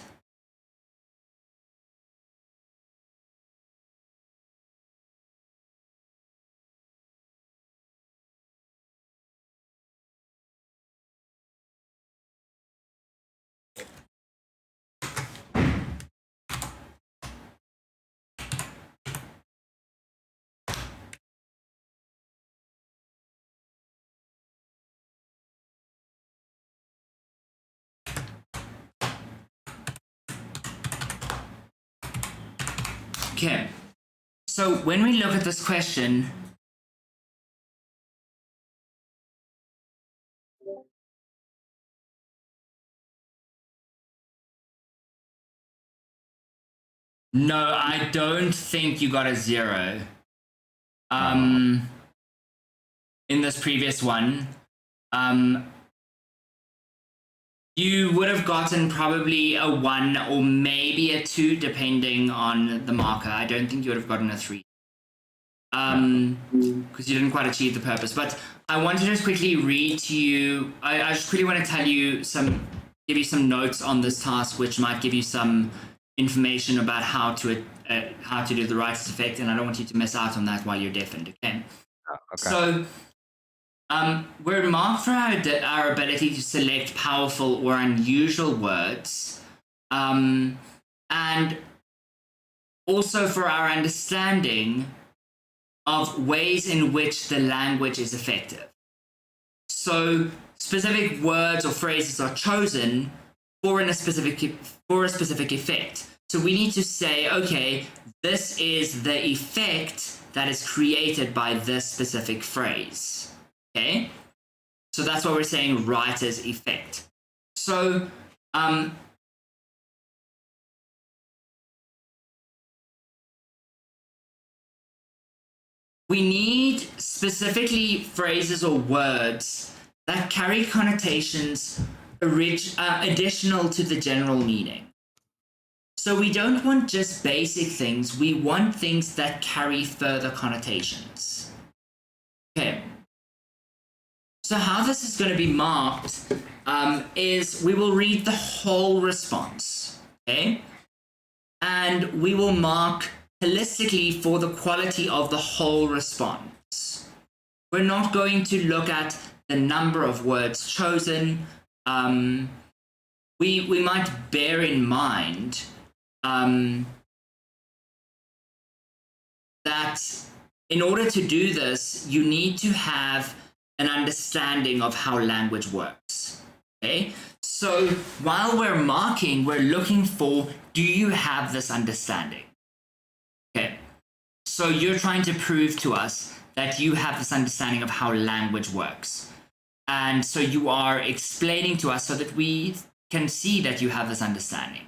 Okay. So when we look at this question, no, I don't think you got a 0. In this previous one, you would have gotten probably a 1 or maybe a 2, depending on the marker. I don't think you would have gotten a 3. Because you didn't quite achieve the purpose. But I want to just quickly read to you, I just quickly want to tell you give you some notes on this task, which might give you some information about how to do the rights effect, and I don't want you to miss out on that while you're deafened, okay? Oh, okay. So, we're marked for our ability to select powerful or unusual words, and also for our understanding of ways in which the language is effective. So specific words or phrases are chosen for a specific effect. So we need to say, okay, this is the effect that is created by this specific phrase. Okay? So that's what we're saying writer's effect. So we need specifically phrases or words that carry connotations additional to the general meaning. So we don't want just basic things, we want things that carry further connotations. Okay. So how this is going to be marked is we will read the whole response, okay? And we will mark holistically for the quality of the whole response. We're not going to look at the number of words chosen. We might bear in mind that in order to do this, you need to have an understanding of how language works. Okay? So while we're marking, we're looking for, do you have this understanding? Okay. So you're trying to prove to us that you have this understanding of how language works. And so you are explaining to us so that we can see that you have this understanding.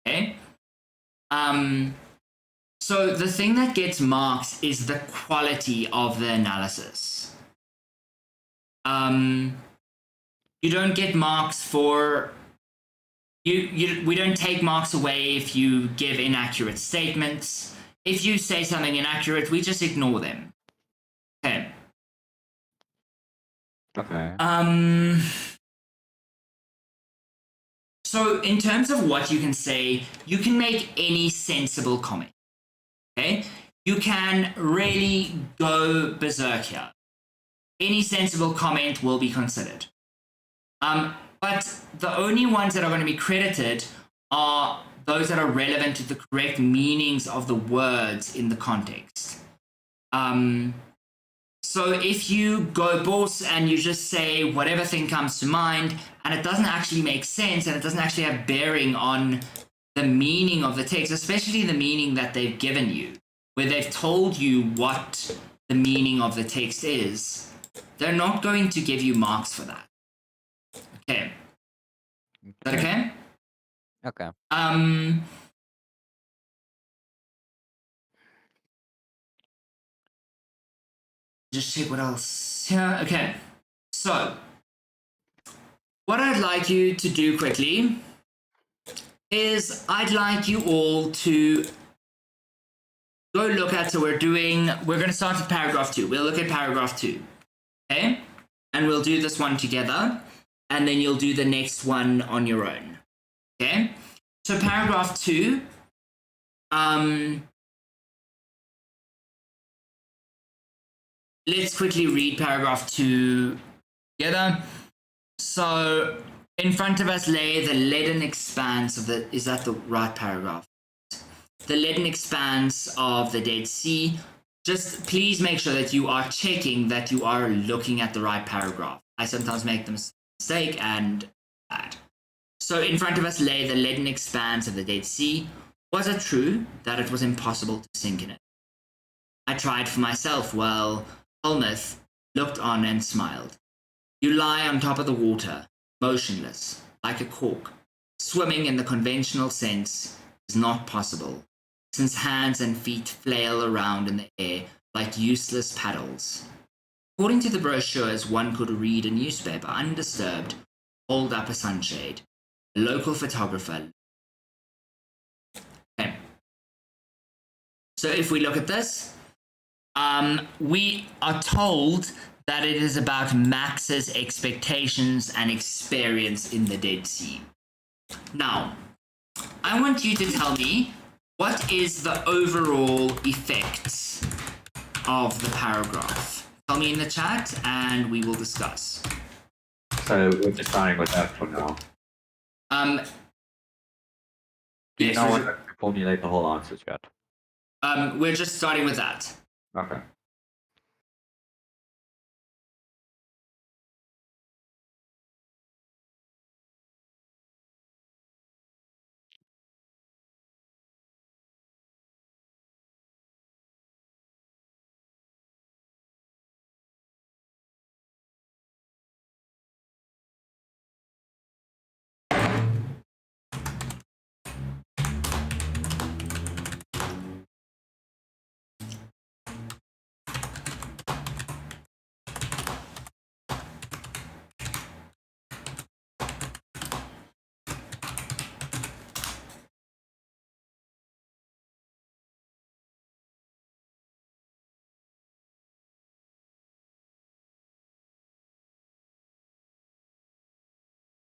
Okay? So the thing that gets marked is the quality of the analysis. You don't get marks for we don't take marks away if you give inaccurate statements. If you say something inaccurate, we just ignore them. Okay. Okay. So in terms of what you can say, you can make any sensible comment. Okay? You can really go berserk here. Any sensible comment will be considered. But the only ones that are going to be credited are those that are relevant to the correct meanings of the words in the context. So if you go boss and you just say whatever thing comes to mind and it doesn't actually make sense and it doesn't actually have bearing on the meaning of the text, especially the meaning that they've given you, where they've told you what the meaning of the text is, they're not going to give you marks for that. Okay. Is that okay? Okay. Just check what else. Yeah, okay. So, what I'd like you to do quickly is I'd like you all to go look at, so we're going to start with paragraph 2. We'll look at paragraph 2. Okay? And we'll do this one together, and then you'll do the next one on your own. Okay? So paragraph 2, let's quickly read paragraph 2 together. So in front of us lay the leaden expanse of the, is that the right paragraph? The leaden expanse of the Dead Sea. Just please make sure that you are checking that you are looking at the right paragraph. I sometimes make the mistake and bad. So in front of us lay the leaden expanse of the Dead Sea, Was it true that it was impossible to sink in it? I tried for myself. Well, Holmeth looked on and smiled. You lie on top of the water, motionless, like a cork. Swimming in the conventional sense is not possible, since hands and feet flail around in the air like useless paddles. According to the brochures, one could read a newspaper undisturbed, hold up a sunshade. A local photographer. Okay. So if we look at this, we are told that it is about Max's expectations and experience in the Dead Sea. Now, I want you to tell me what is the overall effects of the paragraph. Tell me in the chat and we will discuss. So we're just starting with that for now. Do you Yes, know we're, what to formulate the whole answers yet? we're just starting with that. Okay.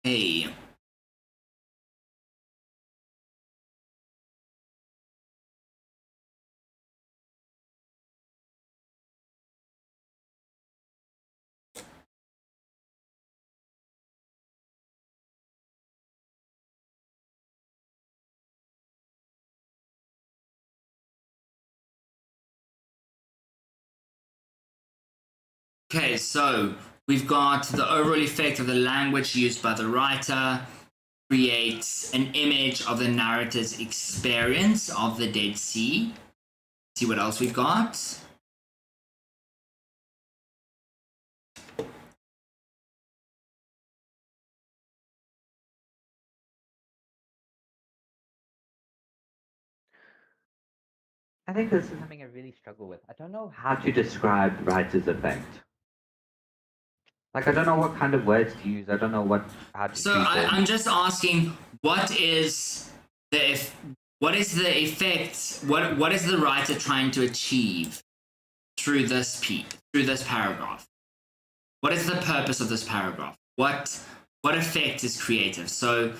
Hey. Okay, so we've got the overall effect of the language used by the writer creates an image of the narrator's experience of the Dead Sea. See what else we've got. I think this is something I really struggle with. I don't know how to describe the writer's effect. Like, I don't know what kind of words to use. I don't know how to So treat it. I'm just asking, what is the effect? What is the writer trying to achieve through this paragraph? What is the purpose of this paragraph? What effect is created? So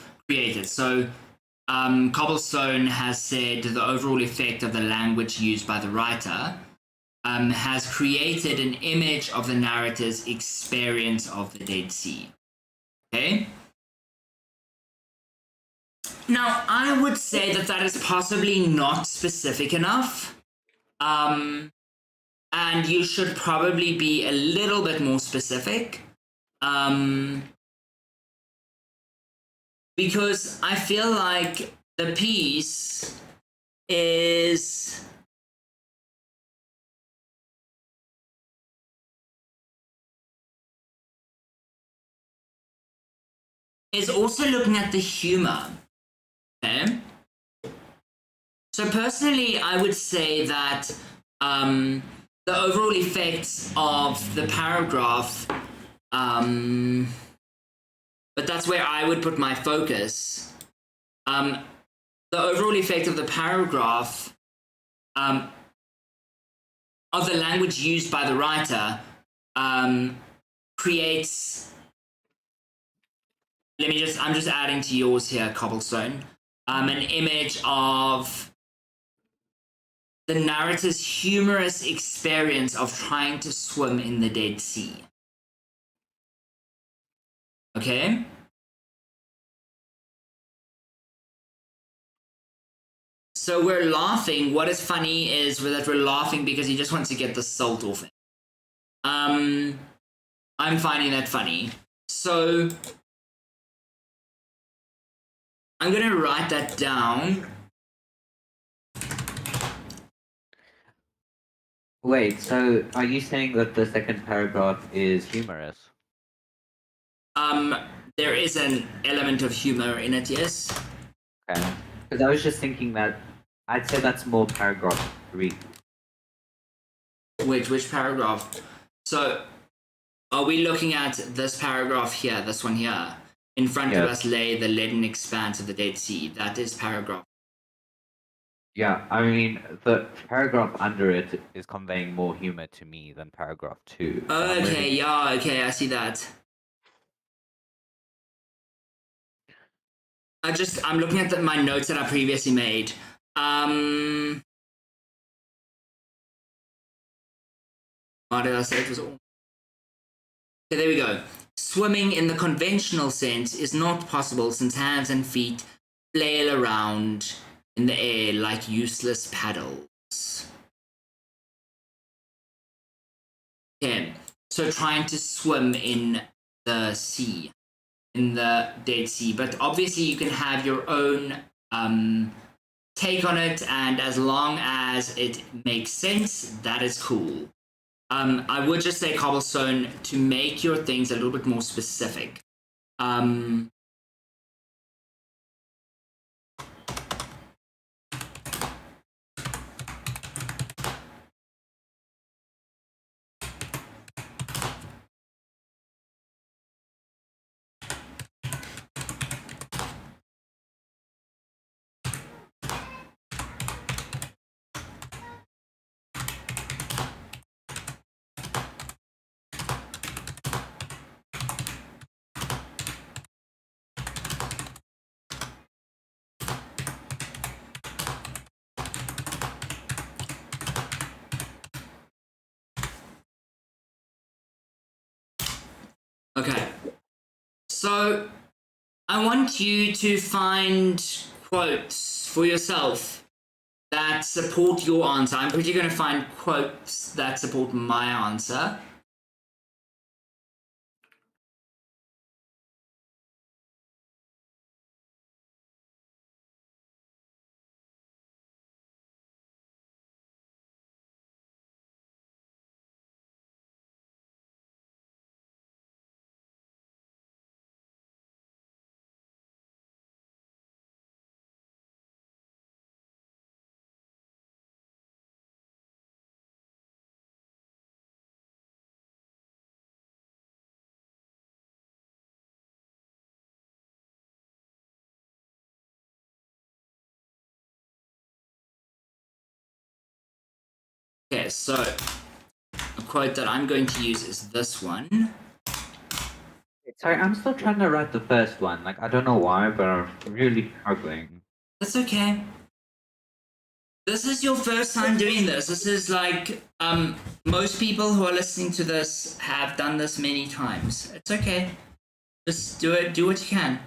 Cobblestone has said the overall effect of the language used by the writer has created an image of the narrator's experience of the Dead Sea. Okay? Now, I would say that is possibly not specific enough. And you should probably be a little bit more specific. Because I feel like the piece is also looking at the humor. Okay? So personally, I would say that the overall effects of the paragraph, but that's where I would put my focus. The overall effect of the paragraph of the language used by the writer creates. I'm just adding to yours here, Cobblestone. An image of the narrator's humorous experience of trying to swim in the Dead Sea. Okay? So we're laughing. What is funny is that we're laughing because he just wants to get the salt off it. I'm finding that funny. So I'm going to write that down. Wait, so are you saying that the second paragraph is humorous? There is an element of humor in it, yes. Okay. Because I was just thinking that I'd say that's more paragraph 3. Which paragraph? So, are we looking at this paragraph here, this one here? In front of Yes. us lay the leaden expanse of the Dead Sea. That is paragraph. Yeah, I mean, the paragraph under it is conveying more humor to me than paragraph 2. So I'm Okay, really... yeah, okay, I see that. I'm looking at my notes that I previously made. What did I say? It was all. Okay, there we go. Swimming in the conventional sense is not possible since hands and feet flail around in the air like useless paddles. Okay, so trying to swim in the sea, in the Dead Sea, but obviously you can have your own take on it, and as long as it makes sense, that is cool. I would just say, Cobblestone, to make your things a little bit more specific. Okay. So I want you to find quotes for yourself that support your answer. I'm pretty going to find quotes that support my answer. Okay, so a quote that I'm going to use is this one. Sorry, I'm still trying to write the first one. Like, I don't know why, but I'm really struggling. That's okay. This is your first time doing this. This is like, most people who are listening to this have done this many times. It's okay. Just do it. Do what you can.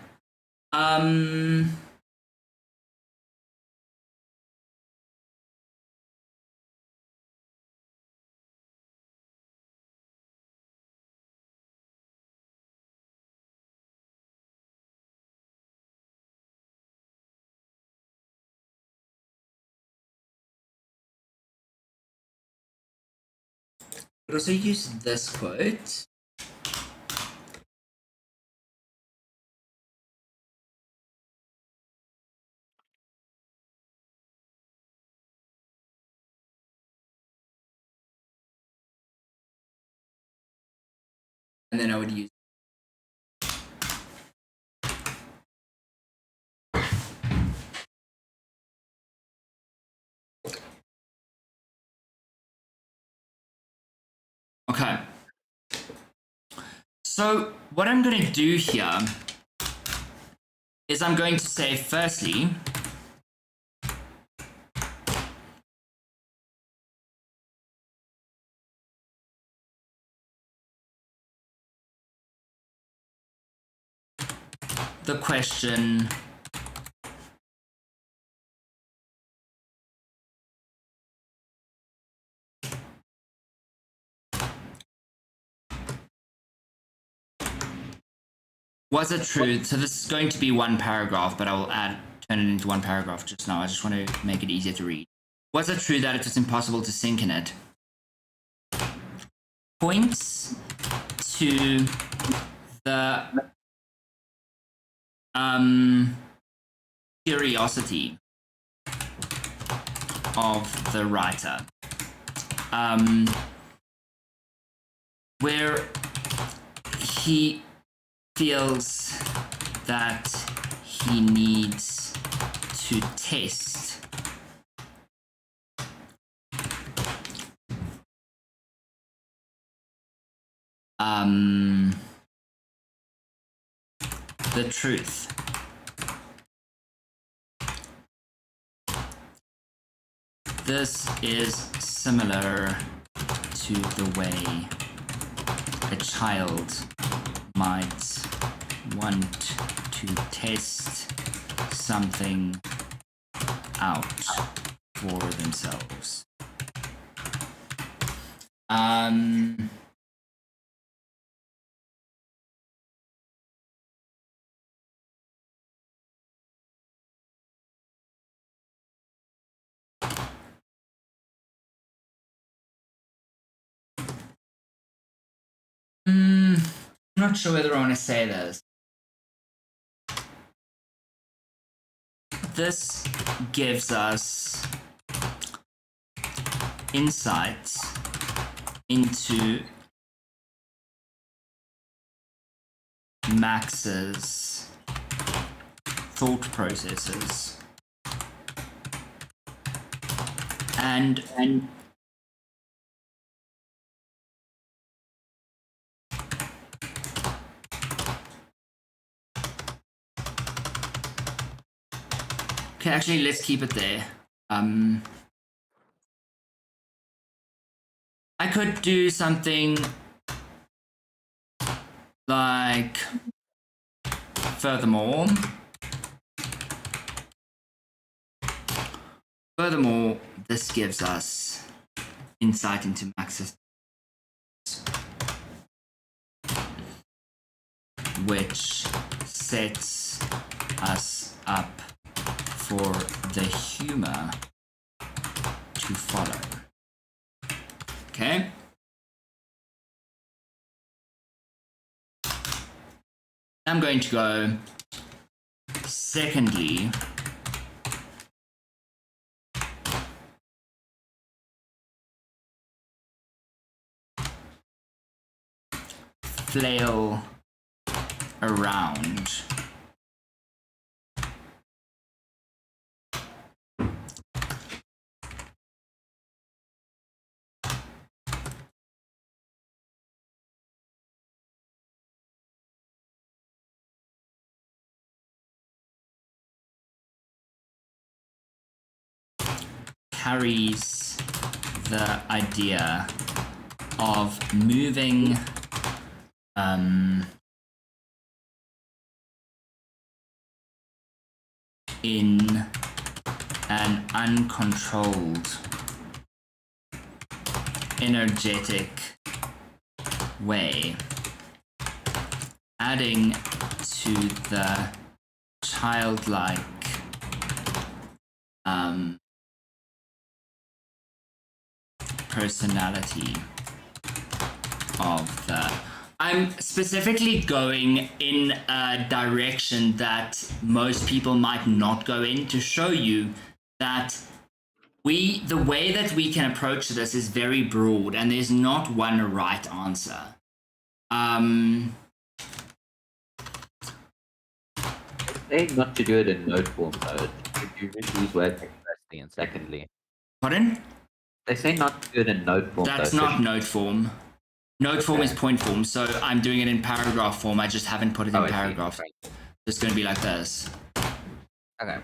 But also use this quote. And then I would use. Okay. So what I'm going to do here is I'm going to say, firstly, the question was it true? So this is going to be one paragraph, but I will turn it into one paragraph just now. I just want to make it easier to read. Was it true that it was impossible to sink in it? points to the curiosity of the writer, where he feels that he needs to test the truth. This is similar to the way a child might want to test something out for themselves. I'm not sure whether I want to say this. This gives us insights into Max's thought processes and okay, actually, let's keep it there. I could do something like furthermore, this gives us insight into Max's, which sets us up for the humor to follow. Okay? I'm going to go secondly, flail around. Carries the idea of moving in an uncontrolled, energetic way, adding to the childlike personality of the. I'm specifically going in a direction that most people might not go in to show you that the way that we can approach this is very broad and there's not one right answer. They say not to do it in note form though. If you really use words like firstly and secondly. Pardon? They say not to do it in note form. That's though, not note form. Note form is Okay. point form, so I'm doing it in paragraph form. I just haven't put it in I see. paragraphs. Right. It's going to be like this. Okay.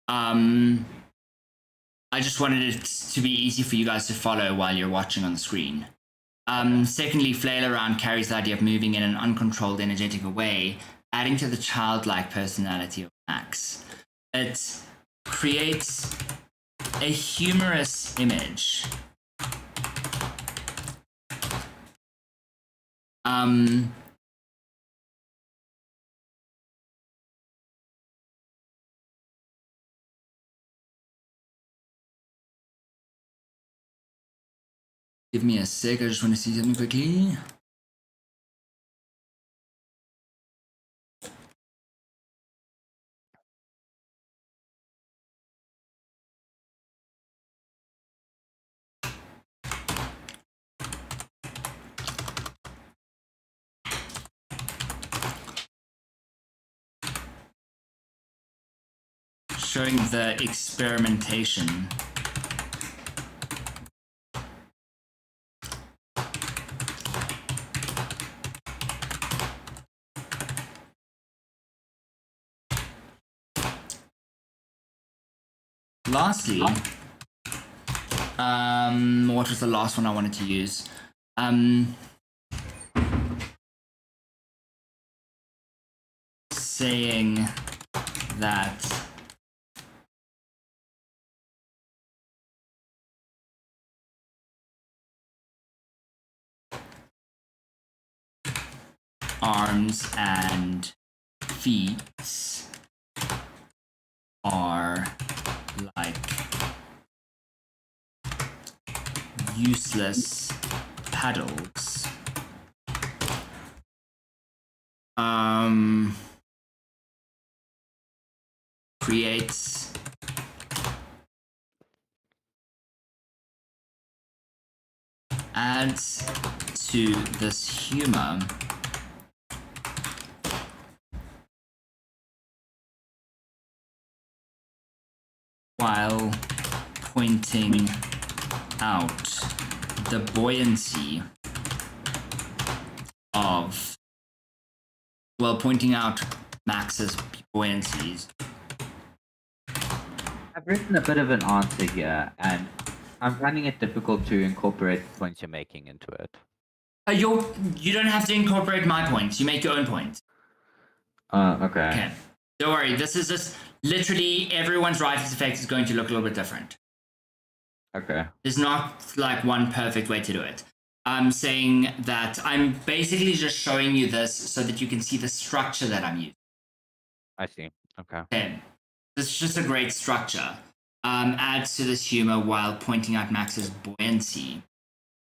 I just wanted it to be easy for you guys to follow while you're watching on the screen. Secondly, flail around carries the idea of moving in an uncontrolled, energetic way, adding to the childlike personality of Max. It creates a humorous image. Give me a sec. I just want to see something quickly. Showing the experimentation. Lastly, what was the last one I wanted to use? Saying that arms and feet are like useless paddles. Creates adds to this humor while pointing out the buoyancy of, well, pointing out Max's buoyancies. I've written a bit of an answer here, and I'm finding it difficult to incorporate the points you're making into it. You don't have to incorporate my points. You make your own points. Okay. Okay. Don't worry. This is just literally everyone's writing effect is going to look a little bit different. Okay. There's not like one perfect way to do it. I'm saying that I'm basically just showing you this so that you can see the structure that I'm using. I see. Okay. Okay. This is just a great structure. Adds to this humor while pointing out Max's buoyancy.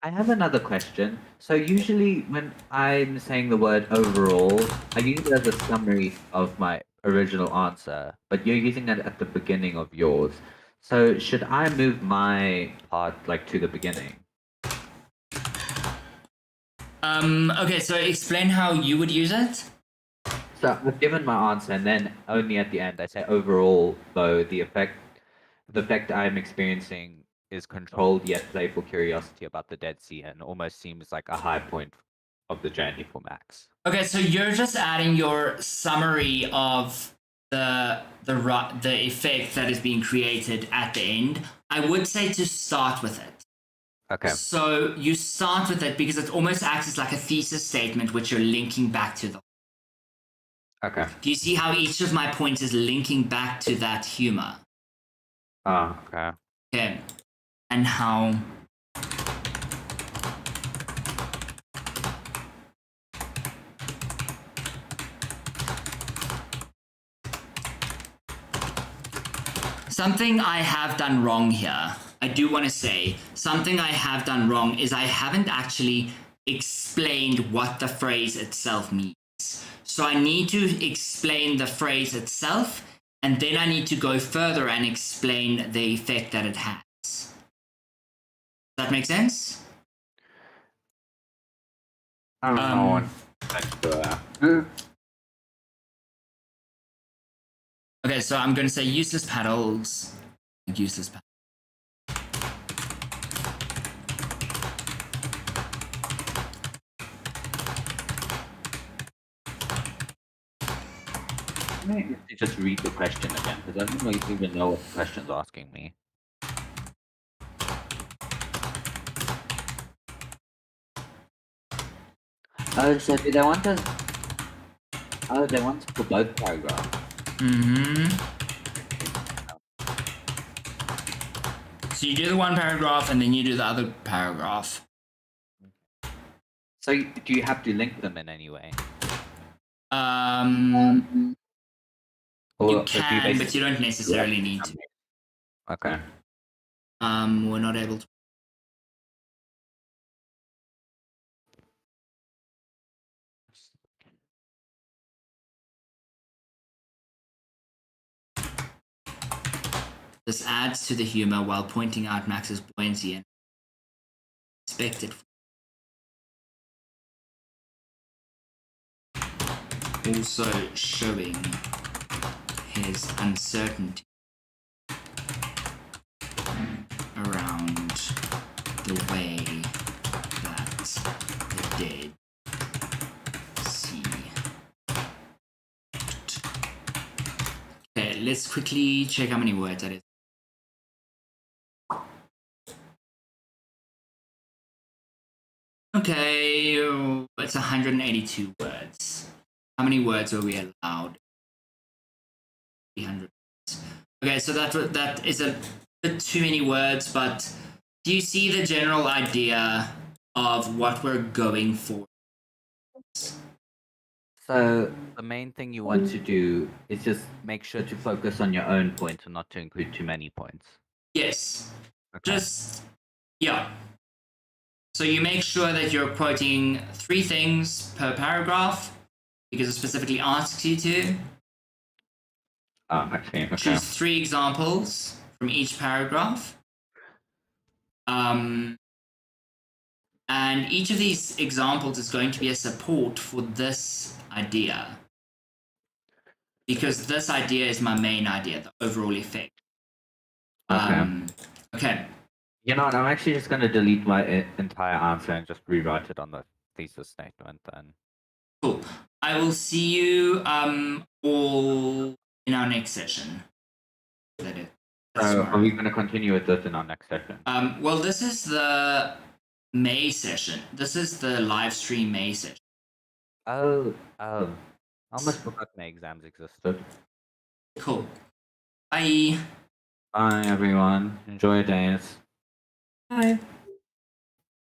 I have another question. So usually when I'm saying the word overall, I use it as a summary of my original answer, but you're using it at the beginning of yours. So should I move my part like to the beginning? Okay, so explain how you would use it. So I've given my answer, and then only at the end I say overall, though the effect I'm experiencing is controlled yet playful curiosity about the Dead Sea, and almost seems like a high point of the journey for Max. Okay, so you're just adding your summary of the effect that is being created at the end. I would say to start with it. Okay. So you start with it because it almost acts as like a thesis statement, which you're linking back to the. Okay. Do you see how each of my points is linking back to that humor? Okay. Okay, and how. Something I have done wrong here, I do want to say, something I have done wrong is I haven't actually explained what the phrase itself means. So I need to explain the phrase itself, and then I need to go further and explain the effect that it has. Does that make sense? I don't know. Okay, so I'm going to say useless paddles. Useless paddles. Maybe just read the question again, because I don't even know what the question's asking me. Oh, so do they want us? Oh, they want us for both paragraphs. So you do the one paragraph and then you do the other paragraph. So do you have to link them in any way? You can, but you don't necessarily need to. Okay. We're not able to. This adds to the humor while pointing out Max's buoyancy and expected. Also showing his uncertainty around the way that the dead see. Okay, let's quickly check how many words that is. Okay, it's 182 words. How many words are we allowed? 300. Okay, so that is a bit too many words, but do you see the general idea of what we're going for? So the main thing you want to do is just make sure to focus on your own points and not to include too many points. Yes. Okay. Just, yeah. So you make sure that you're quoting 3 things per paragraph because it specifically asks you to. I see. Okay. Choose 3 examples from each paragraph. And each of these examples is going to be a support for this idea. Because this idea is my main idea, the overall effect. Okay. You know what? I'm actually just going to delete my entire answer and just rewrite it on the thesis statement then. Cool. I will see you all in our next session. So are we going to continue with this in our next session? Well, this is the May session. This is the live stream May session. Oh. I almost forgot my exams existed. Cool. Bye. Bye, everyone. Enjoy your days. Bye.